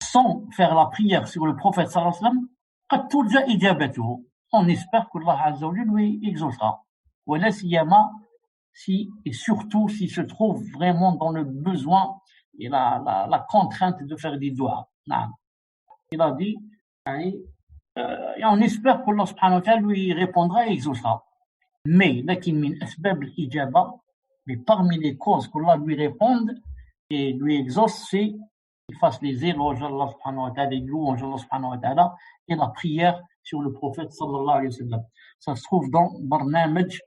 sans faire la prière sur le prophète sallallahu alayhi wa sallam, قد ترجى إجابته. On espère qu'Allah Azza wa Jalla lui exaucera. Voilà siyama, si, et surtout s'il se trouve vraiment dans le besoin et la contrainte de faire des doigts. Il a dit, et on espère qu'Allah subhanahu wa ta'ala lui répondra et exaucera. Mais, lakin min asbab al-ijaba, mais parmi les causes qu'Allah lui réponde et lui exauce, c'est qu'il fasse les éloges à Allah subhanahu wa ta'ala, les louanges à Allah subhanahu wa ta'ala, et la prière sur le prophète sallallahu alayhi wa sallam. Ça se trouve dans Barnamaj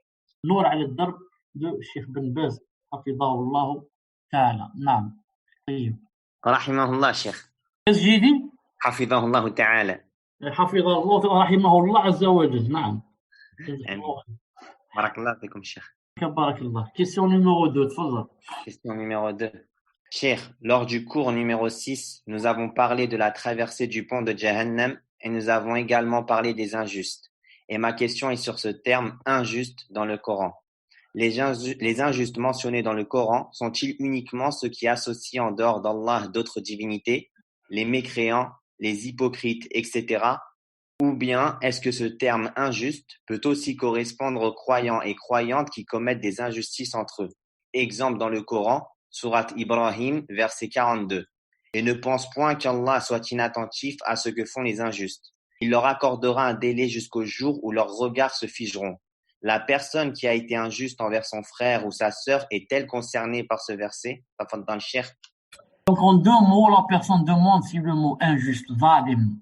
Nour ala al-Darb de Cheikh Ben Baz, hafidahullah ta'ala. Naam. Rahimahullah, Cheikh. Qu'est-ce que j'ai dit? Hafidahullah ta'ala. Hafidahullah, rahimahullah azza wa jal. Naam. Barakallah fikum, Cheikh. Barakallah. Question numéro 2, tfadhal. Question numéro 2. Cheikh, lors du cours numéro 6, nous avons parlé de la traversée du pont de Jahannam et nous avons également parlé des injustes. Et ma question est sur ce terme injuste dans le Coran. Les injustes mentionnés dans le Coran sont-ils uniquement ceux qui associent en dehors d'Allah d'autres divinités, les mécréants, les hypocrites, etc. Ou bien est-ce que ce terme injuste peut aussi correspondre aux croyants et croyantes qui commettent des injustices entre eux? Exemple dans le Coran, Sourate Ibrahim, verset 42. Et ne pense point qu'Allah soit inattentif à ce que font les injustes. Il leur accordera un délai jusqu'au jour où leurs regards se figeront. La personne qui a été injuste envers son frère ou sa sœur est-elle concernée par ce verset? Dans le Cheikh. Donc en deux mots, la personne demande si le mot injuste, zalim,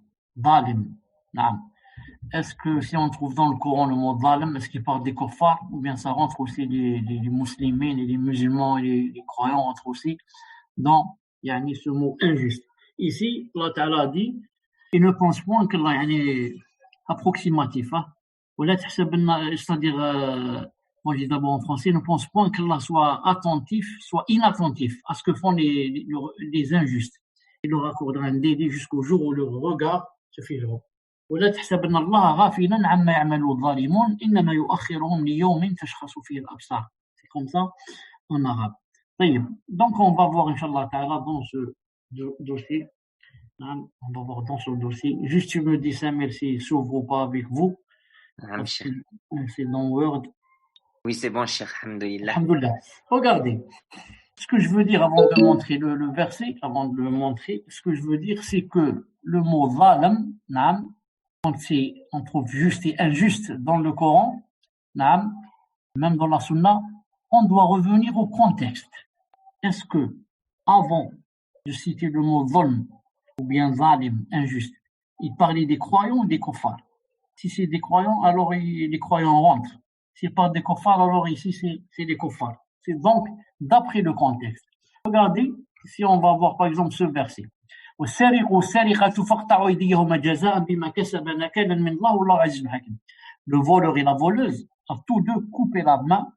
est-ce que si on trouve dans le Coran le mot zalim, est-ce qu'il parle des kuffars ou bien ça rentre aussi les musulmans et les musulmans et les croyants rentrent aussi dans ce mot injuste. Ici, Allah Ta'ala a dit, il ne pense point qu'Allah est approximatif, hein. C'est-à-dire, moi je dis d'abord en français, ne pense point qu'Allah soit attentif, soit inattentif à ce que font les injustes. Il leur accordera un délai jusqu'au jour où leur regard se figera. ولا تحسبن الله غافلا عما يعمل الظالمون إنما يؤخرهم ليوم تشخص فيه الأبصار. C'est comme ça en arabe. Donc on va voir Inch'Allah Ta'ala dans ce dossier. On va voir dans ce dossier. Juste tu me dis ça, merci, s'ouvre pas avec vous. C'est dans Word. Oui, c'est bon, Cheikh. Alhamdulillah. Alhamdulillah. Regardez. Ce que je veux dire avant de montrer le verset, avant de le montrer, ce que je veux dire, c'est que le mot zalam, naam, quand on trouve juste et injuste dans le Coran, naam, même dans la Sunna, on doit revenir au contexte. Est-ce que, avant de citer le mot zolm, ou bien zalim, injuste, il parlait des croyants ou des kuffars? Si c'est des croyants, alors les croyants rentrent. S'il parle des kuffars, alors ici c'est des kuffars. C'est donc d'après le contexte. Regardez si on va voir par exemple ce verset. والسارق والسارقة فاقطعوا أيديهما جزاء بما كسبا نكالا من الله والله عزيز حكيم. Le voleur et la voleuse, à tous deux couper la main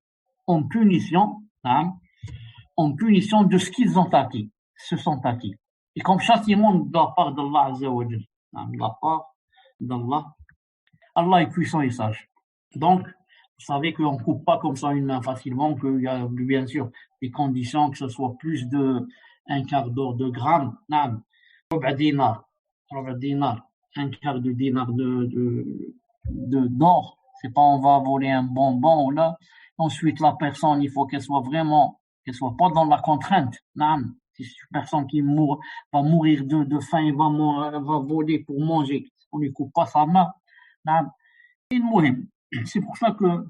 en punition, en punition de ce qu'ils ont acquis, se sont acquis. Et comme châtiment de la part d'Allah Azza wa Jal, de la part d'Allah, Allah est puissant et sage. Donc, vous savez qu'on ne coupe pas comme ça une main facilement, qu'il y a bien sûr des conditions, que ce soit plus de un quart d'or de gramme, ربع دينار, un quart de dinar d'or. C'est pas on va voler un bonbon ou là. Ensuite, la personne, il faut qu'elle soit pas dans la contrainte. Si c'est une personne qui va mourir de faim, il va voler pour manger, on lui coupe pas sa main. C'est pour ça que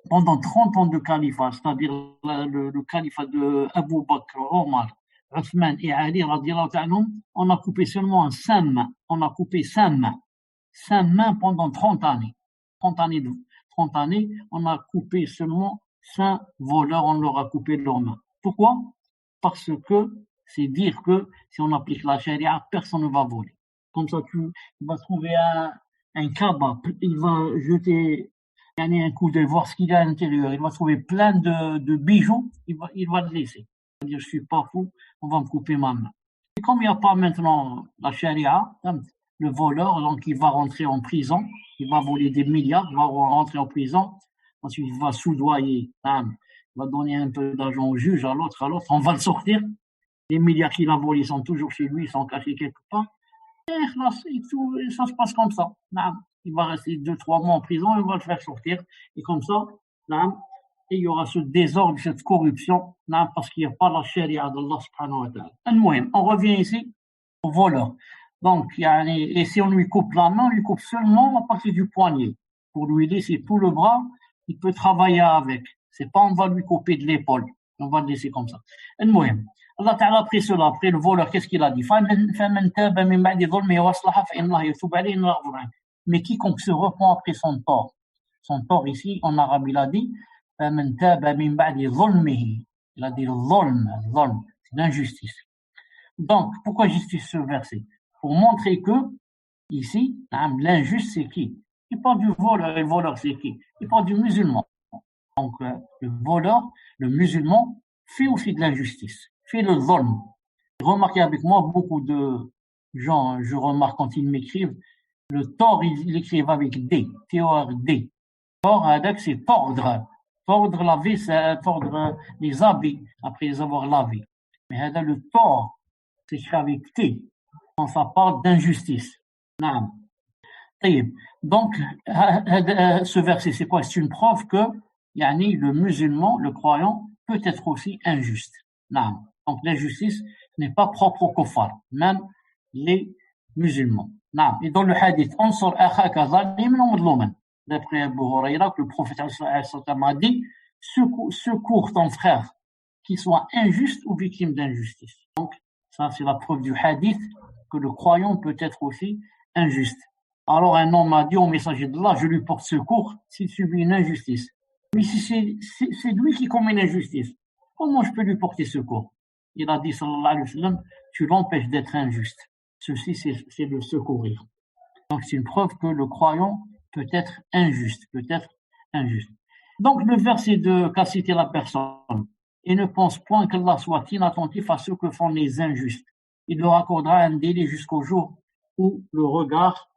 pendant 30 ans de califat, c'est-à-dire le califat de Abu Bakr, Omar, Othman et Ali, on a coupé seulement 5 mains. On a coupé 5 mains. 5 mains pendant 30 années. 30 années, on a coupé seulement 5 voleurs, on leur a coupé leurs mains. Pourquoi? Parce que c'est dire que si on applique la charia, personne ne va voler. Comme ça, il va trouver un cabas, il va jeter un coup d'œil, voir ce qu'il y a à l'intérieur, il va trouver plein de bijoux, il va le laisser. C'est-à-dire, je suis pas fou, on va me couper ma main. Et comme il n'y a pas maintenant la charia, le voleur, donc il va rentrer en prison, il va voler des milliards, il va rentrer en prison, ensuite il va soudoyer, il va donner un peu d'argent au juge, à l'autre, on va le sortir. Les milliards qu'il a volés sont toujours chez lui, ils sont cachés quelque part. Et tout, ça se passe comme ça. Il va rester 2-3 mois en prison, il va le faire sortir. Et comme ça, et il y aura ce désordre, cette corruption, parce qu'il n'y a pas la charia d'Allah subhanahu wa ta'ala. On revient ici au voleur. Donc, et si on lui coupe la main, on lui coupe seulement à partir du poignet. Pour lui laisser tout le bras, il peut travailler avec. C'est pas on va lui couper de l'épaule. On va le laisser comme ça. Allah Ta'ala après cela, après le voleur, qu'est-ce qu'il a dit? Mais quiconque se repent après son tort ici, en arabe, il a dit, il a dit c'est l'injustice. Donc, pourquoi justice ce verset? Pour montrer que, ici, l'injuste c'est qui? Il parle du voleur, et le voleur c'est qui? Il parle du musulman. Donc, le voleur, le musulman, fait aussi de l'injustice, fait le zulm. Remarquez avec moi, beaucoup de gens, je remarque quand ils m'écrivent, le tort, ils écrivent avec D, T-O-R-D. Tort, c'est tordre. Tordre laver, c'est tordre les habits après les avoir lavés. Mais le tort, c'est écrit avec T, quand ça parle d'injustice. Donc, ce verset, c'est quoi? C'est une preuve que le musulman, le croyant, peut être aussi injuste. Donc l'injustice n'est pas propre aux kuffar, même les musulmans. Et dans le hadith, Ansur akhaka zaliman ou madlouman, d'après Abu Huraira, que le prophète a dit, secours ton frère, qu'il soit injuste ou victime d'injustice. Donc, ça c'est la preuve du hadith, que le croyant peut être aussi injuste. Alors un homme a dit au messager d'Allah, je lui porte secours s'il subit une injustice. Mais si c'est lui qui commet l'injustice, comment je peux lui porter secours? Il a dit, sallallahu alayhi wa sallam, tu l'empêches d'être injuste. Ceci, c'est le secourir. Donc, c'est une preuve que le croyant peut être injuste, Donc, le verset qu'a cité la personne, et ne pense point qu'Allah soit inattentif à ceux que font les injustes. Il leur accordera un délai jusqu'au jour où leur regard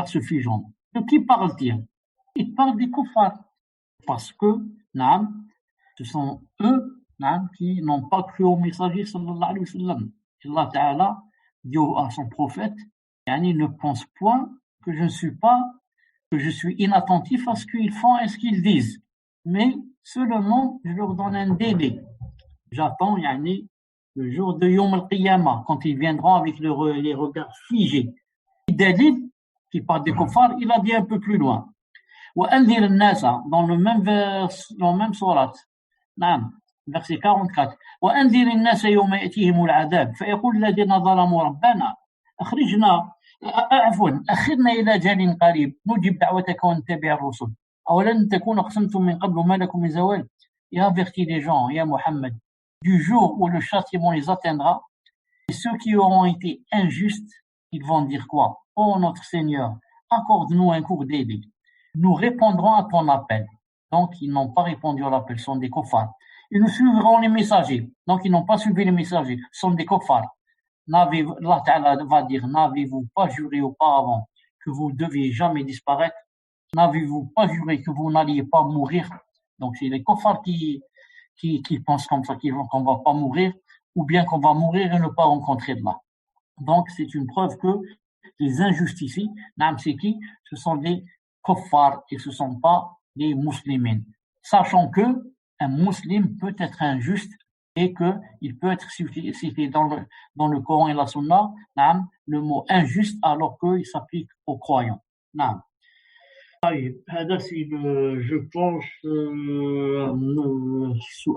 se figera. De qui parle-t-il? Il parle des kuffars. Parce que, ce sont eux qui n'ont pas cru au messager sallallahu alayhi wa sallam. Allah Ta'ala dit à son prophète, ne pense point que je suis inattentif à ce qu'ils font et ce qu'ils disent. Mais seulement, je leur donne un délai. J'attends, le jour de Yom al-Qiyamah, quand ils viendront avec les regards figés. Dalil, qui parle des kuffars, il a dit un peu plus loin. وأنذر الناس dans le même sourate verset 44 وأنذر الناس يوم يأتيهم العذاب فيقول الذين ظلموا ربنا أخرنا إلى أجل قريب نجب دعوتك ونتبع الرسل أولن تكون أقسمتم من قبل ما لكم من زوال. Il a averti les gens, ya Mohammed, du jour où le châtiment les atteindra. Et ceux qui auront été injustes, ils vont dire quoi? Oh notre Seigneur, accorde-nous un cours d'aide. Nous répondrons à ton appel. Donc, ils n'ont pas répondu à l'appel, ce sont des koffars. Ils nous suivront les messagers. Donc, ils n'ont pas suivi les messagers, ce sont des koffars. Allah Ta'ala va dire, n'avez-vous pas juré auparavant que vous ne deviez jamais disparaître? N'avez-vous pas juré que vous n'alliez pas mourir? Donc, c'est les koffars qui pensent comme ça, qu'on ne va pas mourir, ou bien qu'on va mourir et ne pas rencontrer Allah. Donc, c'est une preuve que les injustes ici, c'est qui? Ce sont des koffars et ce ne sont pas des musulmans. Sachant que un musulman peut être injuste et qu'il peut être cité dans le Coran et la Sunna, le mot injuste, alors qu'il s'applique aux croyants. Je pense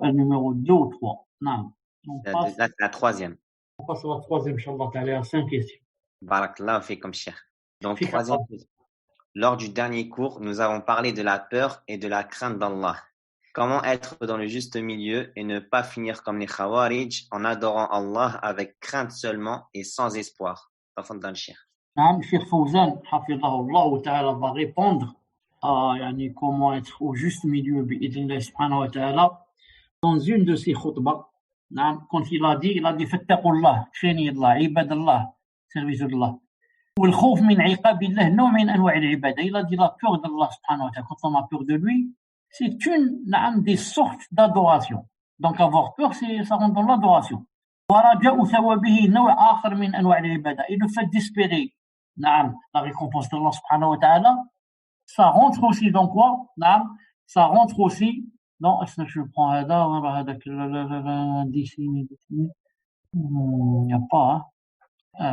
à numéro 2 ou 3. Là, c'est la troisième. On passe à la troisième, Inch'Allah, tu as 5 questions. Barakallah, fait comme cher. Donc, troisième question. Lors du dernier cours, nous avons parlé de la peur et de la crainte d'Allah. Comment être dans le juste milieu et ne pas finir comme les Khawarij en adorant Allah avec crainte seulement et sans espoir? Cheikh Fawzan, hafidhahullah ta'ala, va répondre à comment être au juste milieu bi'idhnillah subhanahu wa ta'ala dans une de ses khutbahs. Quand il a dit fattaqullah, craignez-Allah, ibadallah, service d'Allah. والخوف من عقاب الله نوع من انواع العباده. Il a dit la peur d'Allah subhanahu wa ta'ala, quand on a peur de lui, c'est une des sortes d'adoration. Donc avoir peur, ça rentre dans l'adoration. ورجاء ثوابه نوع آخر من أنواع العبادة. Et le fait d'espérer la récompense d'Allah subhanahu wa ta'ala, ça rentre aussi dans quoi? Ça rentre aussi dans, est-ce que je prends d'ici, il n'y a pas,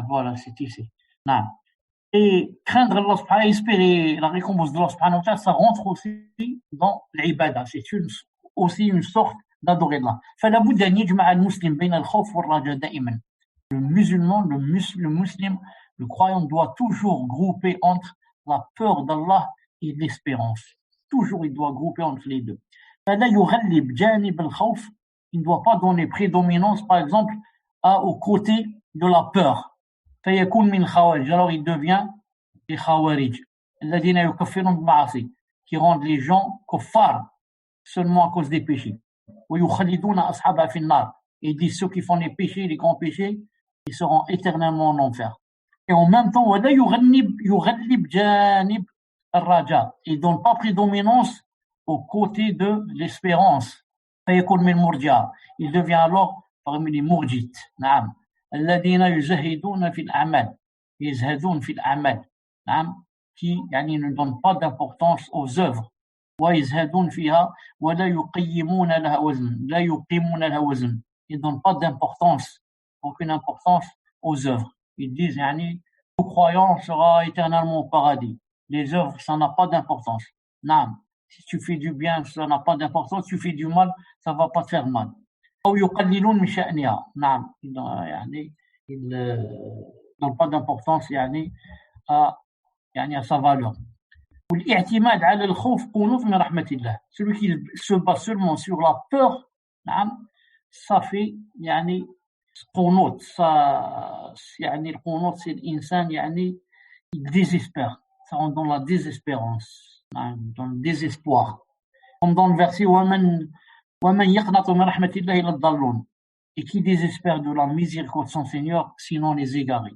voilà, c'est ici. Et craindre Allah subhanahu wa ta'ala, espérer la récompense d'Allah subhanahu wa ta'ala, ça rentre aussi dans l'ibada. C'est aussi une sorte d'adorer Allah. فلا بد أن يجمع المسلم بين الخوف والرجاء دائما. Le musulman, le musulman, le croyant doit toujours grouper entre la peur d'Allah et l'espérance. Toujours il doit grouper entre les deux. فلا يغلب جانب الخوف. Il ne doit pas donner prédominance, par exemple, au côté de la peur. فيكون من الخوارج. Alors il devient des khawarij. الذين يكفرون بالمعاصي, qui rendent les gens kuffar seulement à cause des péchés. ويخلدون أصحابها في النار. Et disent ceux qui font les péchés, les grands péchés, ils seront éternellement en enfer. Et en même temps, ولا يغلب جانب الرجاء. Il ne donne pas prédominance au côté de l'espérance. فيكون من المرجئة. Il devient alors parmi les mourjites. نعم. الذين يزهدون في الأعمال. يزهدون في الأعمال. نعم. Qui ne donnent pas d'importance aux œuvres. ويزهدون فيها ولا يقيمون لها وزن. لا يقيمون لها وزن. Ils ne donnent pas d'importance, aucune importance aux œuvres. Ils disent, tout croyant sera éternellement au paradis. Les œuvres, ça n'a pas d'importance. Non. Si tu fais du bien, ça n'a pas d'importance. Si tu fais du mal, ça ne va pas te faire mal. أو يقللون من شأنها. نعم. Ils n'ont pas d'importance à sa valeur. والاعتماد على الخوف قنوط من رحمة الله. Celui qui se base seulement sur la peur, ça fait قنوط. القنوط c'est l'insan il désespère. Ça rentre dans la désespérance, dans le désespoir. Comme dans le verset ومن يقنط من رحمة الله إلا الضالون. Et qui désespère de la miséricorde de son Seigneur, sinon les égarés.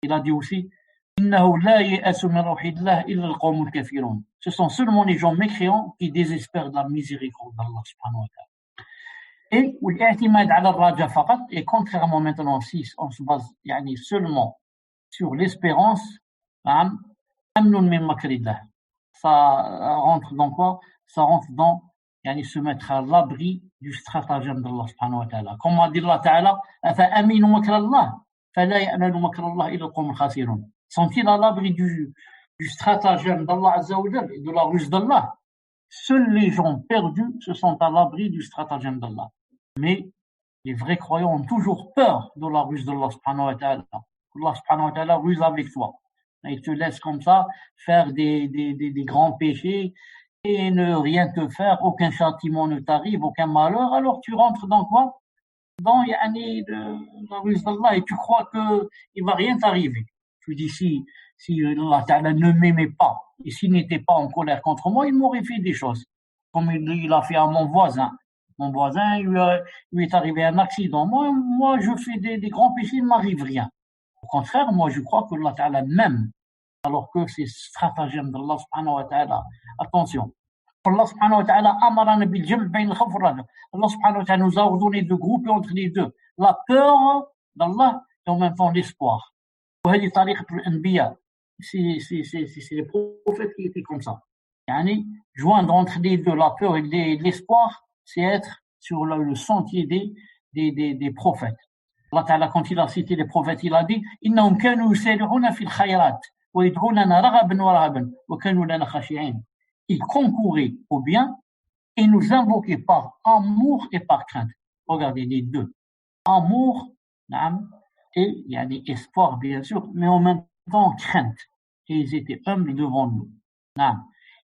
Il a dit aussi إنه لا يأس من روح الله إلا القوم الكافرون. Ce sont seulement les gens mécréants qui désespèrent de la miséricorde d'Allah subhanahu wa ta'ala. Et والاعتماد على الرجاء فقط. Et contrairement maintenant, si on se base seulement sur l'espérance, أمن من مكر الله. Ça rentre dans quoi? Ça rentre dans se mettre à l'abri du stratagème d'Allah subhanahu wa ta'ala. Comme a dit Allah ta'ala, أفأمنوا مكر الله فلا يأمن مكر الله إلا القوم الخاسرون. Sont-ils à l'abri du stratagème d'Allah Azza wa Jal et de la ruse d'Allah? Seuls les gens perdus se sont à l'abri du stratagème d'Allah. Mais les vrais croyants ont toujours peur de la ruse d'Allah subhanahu wa ta'ala. Allah subhanahu wa ta'ala ruse avec toi. Il te laisse comme ça faire des grands péchés et ne rien te faire, aucun châtiment ne t'arrive, aucun malheur. Alors tu rentres dans quoi? dans la ruse d'Allah et tu crois qu'il va rien t'arriver. Tu dis si Allah Ta'ala ne m'aimait pas et s'il n'était pas en colère contre moi, il m'aurait fait des choses. Comme il a fait à mon voisin. Mon voisin, il lui est arrivé un accident. Moi, je fais des grands péchés, il ne m'arrive rien. Au contraire, moi, je crois que Allah Ta'ala m'aime. Alors que c'est stratagème d'Allah subhanahu wa ta'ala. Attention. Allah subhanahu wa ta'ala amarana bil jam' bayn al-khawf wal raja. Allah subhanahu wa ta'ala nous a ordonné de grouper entre les deux. La peur d'Allah et en même temps l'espoir. وهذه طريقة الأنبياء. C'est les prophètes qui étaient comme ça. Yani, joindre entre les deux la peur et l'espoir, c'est être sur le sentier des prophètes. Allah Ta'ala, quand il a cité les prophètes, il a dit إنهم كانوا يسارعون في الخيرات ويدعوننا رغبا ورهبا وكانوا لنا خاشعين. Ils concouraient au bien et nous invoquaient par amour et par crainte. Regardez les deux. Amour, et yani espoir bien sûr, mais en même temps crainte. Et ils étaient humbles devant nous.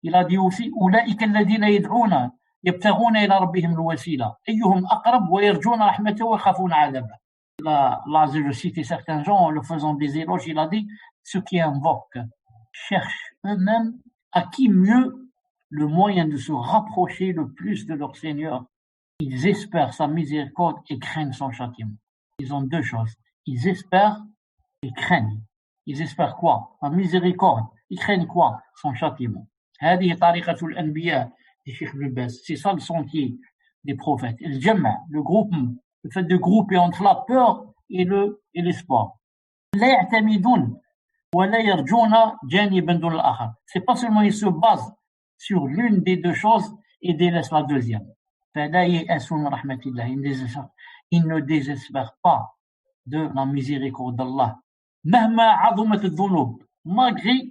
Il a dit aussi أولئك الذين يدعون يبتغون إلى ربهم الوسيلة أيهم أقرب ويرجون رحمته ويخافون عذابه. Là, je citais certains gens en le faisant des éloges, il a dit ceux qui invoquent cherchent eux-mêmes à qui mieux le moyen de se rapprocher le plus de leur Seigneur. Ils espèrent sa miséricorde et craignent son châtiment. Ils ont deux choses. Ils espèrent et craignent. Ils espèrent quoi? La miséricorde. Ils craignent quoi? Son châtiment. هذه طريقة الأنبياء du Cheikh Ibn Baz. C'est ça le sentier des prophètes. Le jama', le groupement, le fait de grouper entre la peur et l'espoir. لا يعتمدون ولا يرجون جانبا دون الآخر. C'est pas seulement ils se basent sur l'une des deux choses et délaissent la deuxième. فلا ييأسون من رحمة الله. Ils ne désespèrent pas de la miséricorde d'Allah. مهما عظمت الذنوب. Malgré,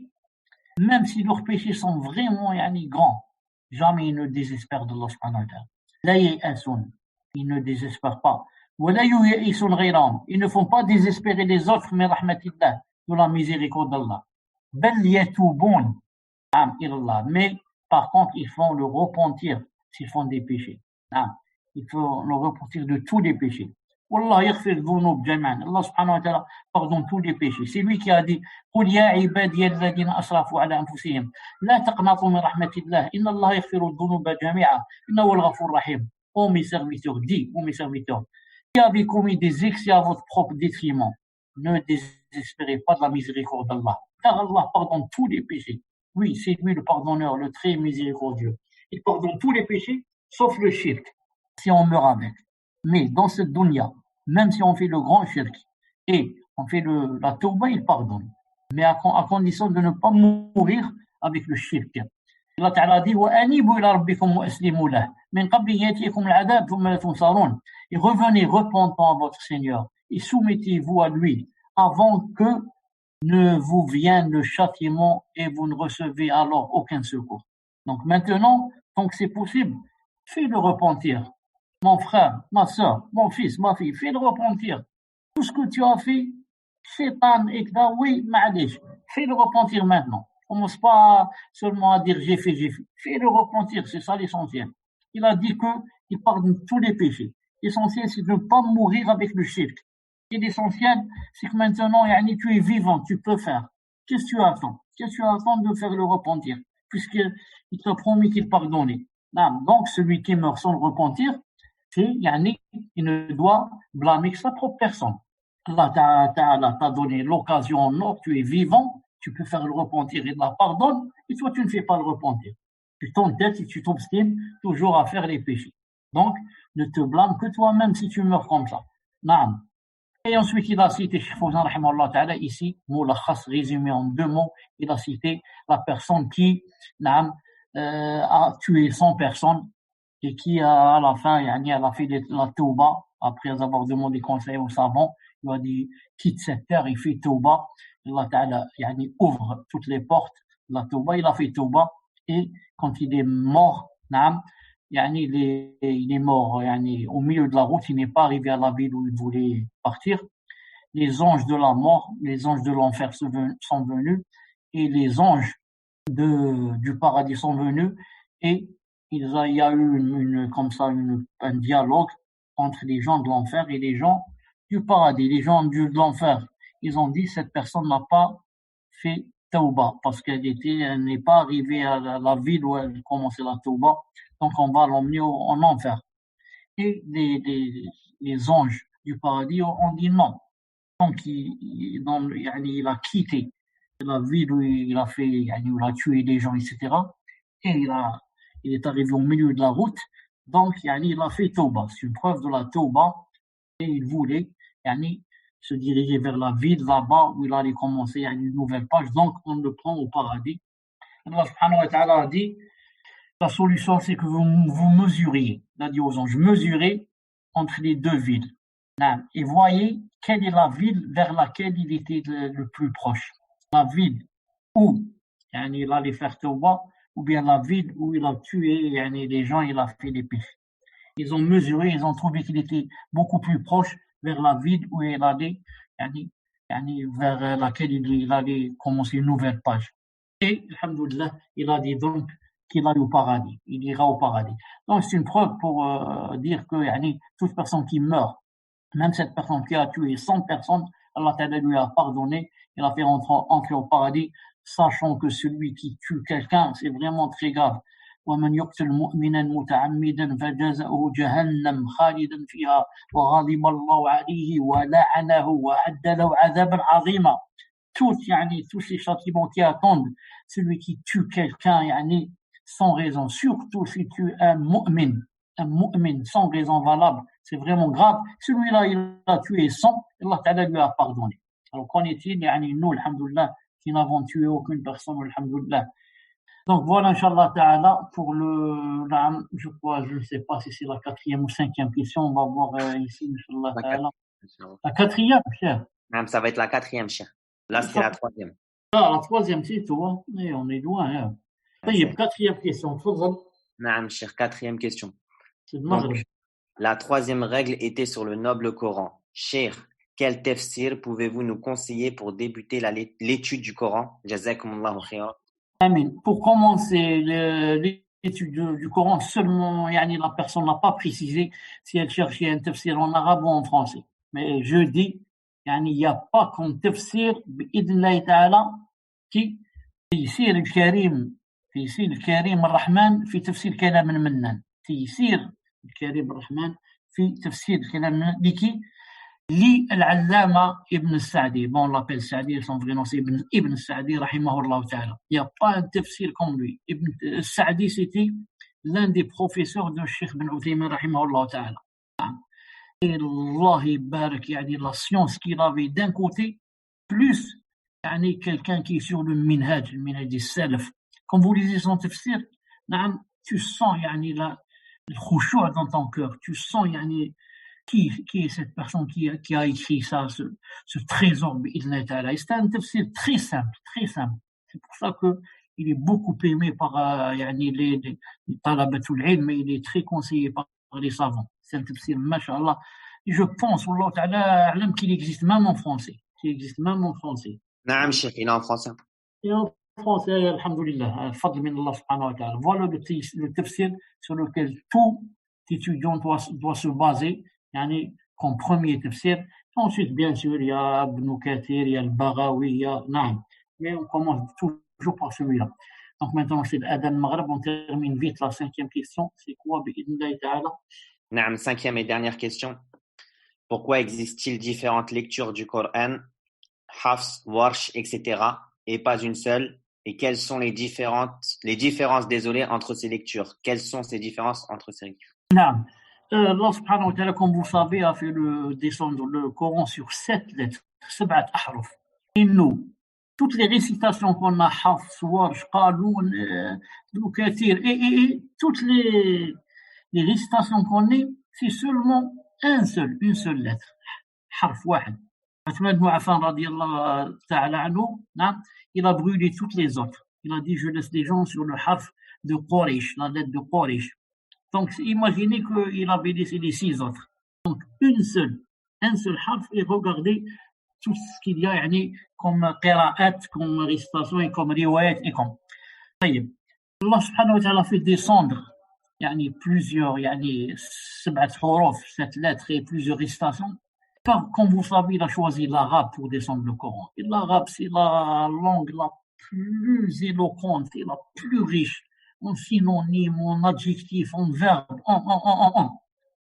même si leurs péchés sont vraiment grands, jamais ils ne désespèrent d'Allah subhanahu wa ta'ala. لا ييأسون. Ils ne désespèrent pas. ولا ييأسون غيرهم. Ils ne font pas désespérer les autres من رحمة الله, de la miséricorde d'Allah. بل يتوبون إلى الله. Mais par contre, ils font le repentir s'ils font des péchés. Il faut le repentir de tous les péchés. Wallah yaghfir dhunub jami'an. Allah subhanahu wa ta'ala pardonne tous les péchés. C'est lui qui a dit قل يا عبادي الذين أسرفوا على أنفسهم لا تقنطوا من رحمة الله إن الله يغفر الذنوب جميعا إنه هو الغفور الرحيم. Ô mes serviteurs, dis, ô mes serviteurs, qui avez commis des excès à votre propre détriment, ne désespérez pas de la miséricorde d'Allah. Car Allah pardonne tous les péchés. Oui, c'est lui le pardonneur, le très miséricordieux. Il pardonne tous les péchés, sauf le shirk, si on meurt avec. Mais dans cette dunya, même si on fait le grand shirk et on fait la tawba, il pardonne. Mais à condition de ne pas mourir avec le shirk. Allah Ta'ala dit وَأَنِيبُوا إِلَى رَبِّكُمْ وَأَسْلِمُوا لَهُ مِنْ قَبْلِ يَأْتِيَكُمُ الْعَذَابُ ثُمَّ لَا تُنصَرُونَ. Et revenez repentant à votre Seigneur et soumettez-vous à lui avant que ne vous vienne le châtiment et vous ne recevez alors aucun secours. Donc maintenant, tant que c'est possible, fais-le repentir. Mon frère, ma soeur, mon fils, ma fille, fais-le repentir. Tout ce que tu as fait, shaitan, oui, ma'alish, fais-le repentir maintenant. Commence pas seulement à dire j'ai fait. Fais-le repentir, c'est ça l'essentiel. Il a dit qu'il pardonne tous les péchés. L'essentiel, c'est de ne pas mourir avec le shirk. Et l'essentiel, c'est que maintenant, tu es vivant, tu peux faire. Qu'est-ce que tu attends? Qu'est-ce que tu attends de faire le repentir? Puisqu'il t'a promis qu'il pardonnait. Donc, celui qui meurt sans le repentir, il ne doit blâmer que sa propre personne. Allah t'a donné l'occasion en or, tu es vivant, tu peux faire le repentir, il la pardonne, et toi tu ne fais pas le repentir. Tu t'entêtes et tu t'obstines toujours à faire les péchés. Donc, ne te blâme que toi-même si tu meurs comme ça. Naam. Et ensuite, il a cité, Cheikh Fawzan, rahimahullah, ici, mulakhas, résumé en 2 mots, il a cité la personne qui a tué 100 personnes et qui, à la fin, elle a fait la tauba, après avoir demandé conseil aux savants, il a dit, quitte cette terre, il fait tauba. Allah Ta'ala ouvre toutes les portes de la tauba, il a fait tauba, et quand il est mort, il est mort au milieu de la route, il n'est pas arrivé à la ville où il voulait partir. Les anges de la mort, les anges de l'enfer sont venus, et les anges du paradis sont venus, et il y a eu un dialogue, entre les gens de l'enfer et les gens du paradis. Les gens de l'enfer, ils ont dit cette personne n'a pas fait tauba parce elle n'est pas arrivée à la ville où elle commençait la tauba, donc on va l'emmener en enfer. Et les anges du paradis ont dit non. Donc il a quitté la ville où il a fait, où il a tué des gens, etc. Et il est arrivé au milieu de la route, donc il a fait tauba. C'est une preuve de la tauba et il voulait se diriger vers la ville là-bas où il allait commencer une nouvelle page. Donc on le prend au paradis. Allah subhanahu wa ta'ala a dit la solution c'est que vous mesuriez. Il a dit aux anges, mesurez entre les deux villes. Et voyez quelle est la ville vers laquelle il était le plus proche. La ville où il allait faire tauba, ou bien la ville où il a tué les gens, il a fait des péchés. Ils ont mesuré, ils ont trouvé qu'il était beaucoup plus proche vers la ville où il allait, vers laquelle il allait commencer une nouvelle page. Et, alhamdoulilah, il a dit donc qu'il allait au paradis, il ira au paradis. Donc c'est une preuve pour dire que toute personne qui meurt, même cette personne qui a tué 100 personnes, Allah Ta'ala lui a pardonné, il a fait entrer au paradis, sachant que celui qui tue quelqu'un, c'est vraiment très grave. ومن يقتل مؤمنا متعمدا فجزاؤه جهنم خالدا فيها وغضب الله عليه ولعنه وأعد له عذابا عظيما. Tous ces châtiments qui attendent celui qui tue quelqu'un sans raison, surtout si tu es un mu'min sans raison valable, c'est vraiment grave. Celui-là, il a tué 100, Allah Ta'ala lui a pardonné. Alors qu'en est-il, nous, alhamdoulilah, qui n'avons tué aucune personne, alhamdoulilah. Donc voilà, Inch'Allah Ta'ala, pour je crois, je ne sais pas si c'est la 4e ou 5e question, on va voir ici, Inch'Allah Ta'ala. La 4e, cher. Ça va être la 4e, cher. Là, c'est la 3e. Ah, la 3e, c'est toi. Et on est loin. Il y a 4e question. Non, cher, 4e question. Donc, la 3e règle était sur le noble Coran. Cher, quel tafsir pouvez-vous nous conseiller pour débuter l'étude du Coran? Jazakumullahu khayran. Amin. Pour commencer l'étude du Coran, seulement la personne n'a pas précisé si elle cherchait un tafsir en arabe ou en français. Mais je dis, il n'y a pas comme tafsir bi'idnillahi ta'ala qui تيسير الكريم الرحمن في تفسير كلام المنان. تيسير الكريم الرحمن في تفسير كلام المنان لكي للعلامة ابن السعدي. Bon, on l'appelle Saadi, son vrai nom c'est Ibn Saadi, rahimahullah ta'ala. Il n'y a pas un tafsir comme lui. Ibn Saadi, c'était l'un des professeurs de Cheikh Ibn Uthaymin, rahimahullah ta'ala. Et Allah barak, la science qu'il avait d'un côté, plus quelqu'un qui est sur le minhaj des salaf. Quand vous lisez son tafsir, tu sens le khushu' dans ton cœur. Tu sens qui est cette personne qui a écrit ça, ce trésor. C'est un tafsir très simple, très simple. C'est pour ça qu'il est beaucoup aimé par les talabatul ilm, mais il est très conseillé par les savants. C'est un tafsir, mashallah. Et je pense, Allah Ta'ala, qu'il existe même en français. Naam, Cheikh, il est en français. Et en français, alhamdoulilah, fadl min Allah subhanahu wa ta'ala. Voilà le tafsir sur lequel tout étudiant doit se baser, comme premier tafsir. Ensuite, bien sûr, il y a Ibn Kathir, il y a Al-Baghawi, il y a mais on commence toujours par celui-là. Donc maintenant, c'est l'Adhan Maghreb, on termine vite la 5e question. C'est quoi, bi'idnillahi ta'ala? Naam, 5e et dernière question. Pourquoi existe-t-il différentes lectures du Coran, Hafs, Warsh, etc., et pas une seule? Et quelles sont les différences, entre ces lectures? Quelles sont ces différences entre ces lectures? Non. Allah subhanahu wa ta'ala, comme vous savez, a fait descendre le Coran sur 7 lettres, 7 ahruf. Et nous, toutes les récitations qu'on a, Hafs, Warsh, Qaloun, Kathir, et toutes les récitations qu'on a, c'est seulement une seule lettre, harf wahid. Uthman ibn Affan radiyallahu ta'ala anhu, il a brûlé toutes les autres. Il a dit, je laisse les gens sur le harf de Quraysh, la lettre de Quraysh. Donc, imaginez qu'il avait laissé les 6 autres. Donc, un seul harf, et regardez tout ce qu'il y a comme qira'at, comme récitation, et comme riwayat, et comme. Allah subhanahu wa ta'ala fait descendre يعني plusieurs يعني 7 حروف 7 lettres et plusieurs récitations. Comme vous savez, il a choisi l'arabe pour descendre le Coran. Et l'arabe, c'est la langue la plus éloquente et la plus riche en synonymes, en adjectifs, en verbes, en.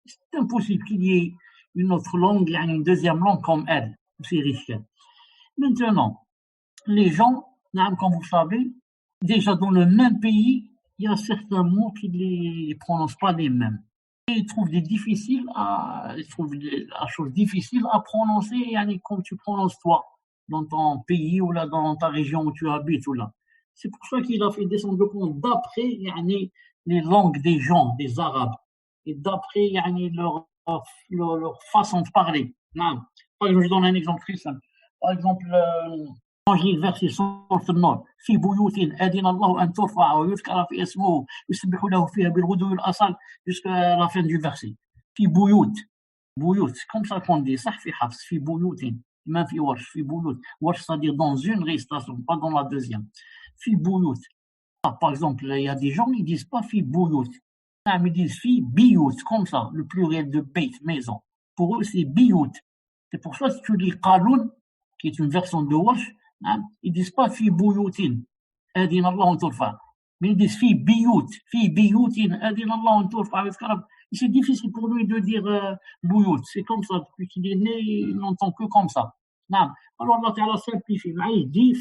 C'est impossible qu'il y ait une autre langue, une deuxième langue comme elle, aussi riche. Maintenant, les gens, comme vous savez, déjà dans le même pays, il y a certains mots qui ne prononcent pas les mêmes. Et ils trouvent la chose difficile à prononcer, comme tu prononces toi, dans ton pays ou là, dans ta région où tu habites. Ou là. C'est pour ça qu'il a fait descendre le Coran d'après les langues des gens, des Arabes, et d'après leur façon de parler. Par exemple, je donne un exemple très simple. Par exemple, le verset sourate An-Nur في بيوت أذن الله أن ترفع ويذكر في اسمه يسبح له فيها بالغدو والآصال jusqu'à la fin du verset. في بيوت comme ça qu'on dit صح في حفص في بيوت ما في ورش في بيوت ورش c'est-à-dire dans une récitation pas dans la deuxième. في بيوت par exemple il y a des gens ils disent pas في بيوت ils disent في بيوت comme ça le pluriel de beit maison pour eux c'est بيوت. C'est pour ça que si tu lis Qaloun qui est une version de Warsh, ils disent pas fi buyutin adin Allah an turfa, mais ils disent fi biyutin adin Allah an turfa. C'est difficile pour lui de dire buyut, c'est comme ça, depuis qu'il est né il n'entend que comme ça. Alors Allah Ta'ala simplifie, il dit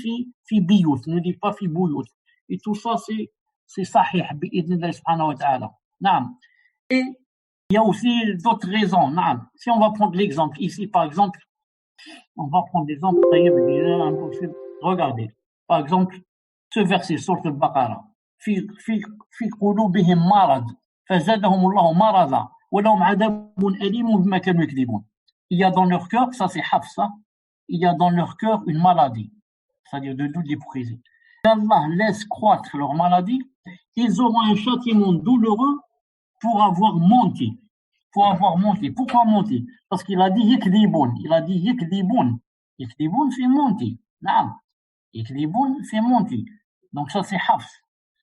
fi biyut, ne dit pas fi buyut, et tout ça c'est sahih bi'idnillah subhanahu wa ta'ala. Et il y a aussi d'autres raisons. Si on va prendre l'exemple ici, par exemple, on va prendre l'exemple, impossible. Regardez, par exemple, ce verset sur le Baqara. في قلوبهم مرض فزادهم الله مرضا ولهم عذاب أليم بما كانوا يكذبون. Il y a dans leur cœur, ça c'est Hafsa, il y a dans leur cœur une maladie, c'est-à-dire de doute, d'hypocrisie. Allah laisse croître leur maladie, ils auront un châtiment douloureux pour avoir menti. Pourquoi menti? Parce qu'il a dit yekdibun. Yekdibun, c'est menti. Yekdibun, c'est menti. Donc ça, c'est Hafs.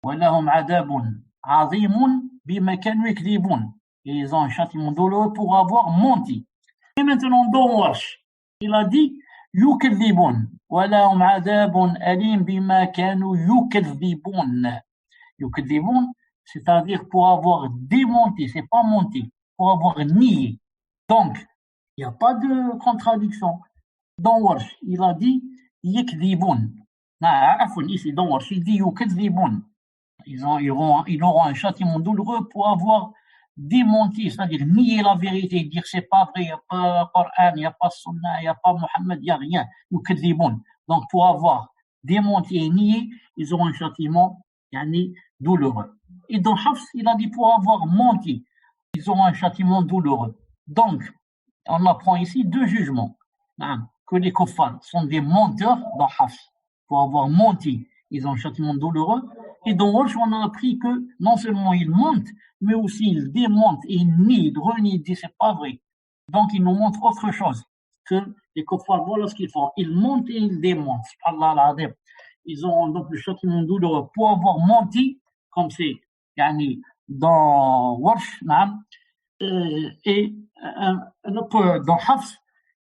Walahum adabun azimun bima kanu yekdibun. Et ils ont un châtiment douloureux pour avoir menti. Et maintenant, dans Warsh, il a dit yukdibun. Walahum adabun alim bima kanu yukdibun. Yukdibun, c'est-à-dire pour avoir démenti, c'est pas menti. Pour avoir nié. Donc, il n'y a pas de contradiction. Dans Warsh, il a dit yekdibun. Ici, dans Warsh, il dit yukdibun. Ils auront un châtiment douloureux pour avoir démenti, c'est-à-dire nier la vérité, dire c'est pas vrai, il n'y a pas Coran, il n'y a pas Sunna, il n'y a pas Mohammed, il n'y a rien. Yukdibun. Donc, pour avoir démenti et nié, ils auront un châtiment douloureux. Et dans Hafs, il a dit pour avoir menti, ils auront un châtiment douloureux. Donc, on apprend ici 2 jugements. Que les kuffars sont des menteurs dans Hafs. Pour avoir menti, ils ont un châtiment douloureux. Et dans Warsh, on a appris que non seulement ils mentent, mais aussi ils démentent, ils nient, ils renient, ils disent c'est pas vrai. Donc, ils nous montrent autre chose. Que les kuffars, voilà ce qu'ils font. Ils mentent et ils démentent. Ils ont donc le châtiment douloureux pour avoir menti, comme c'est dans Warsh, et dans Hafs,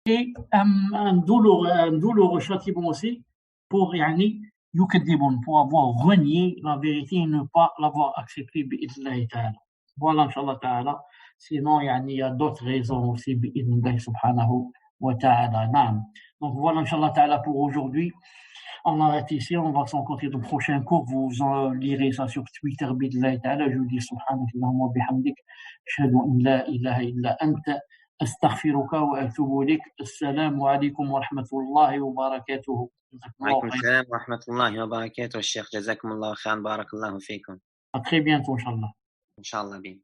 et un douloureux châtiment aussi pour yukdibun, pour avoir renié la vérité et ne pas l'avoir accepté bi'idnillahi ta'ala. Voilà, Inch'Allah ta'ala. Sinon, il y a d'autres raisons aussi bi'idnillahi subhanahu wa ta'ala. Donc voilà, Inch'Allah ta'ala pour aujourd'hui. On arrête ici, on va se rencontrer dans le prochain cours. Vous en lirez ça sur Twitter, bi'idnillahi ta'ala. Je vous dis subhanakallahumma wa bihamdik. Ashhadu an la ilaha illa anta. أستغفرك وأتوب إليك. السلام عليكم ورحمة الله وبركاته. وعليكم السلام ورحمة الله وبركاته الشيخ. جزاكم الله خيرا. بارك الله فيكم. À très bientôt, Inch'Allah. إن شاء الله بي.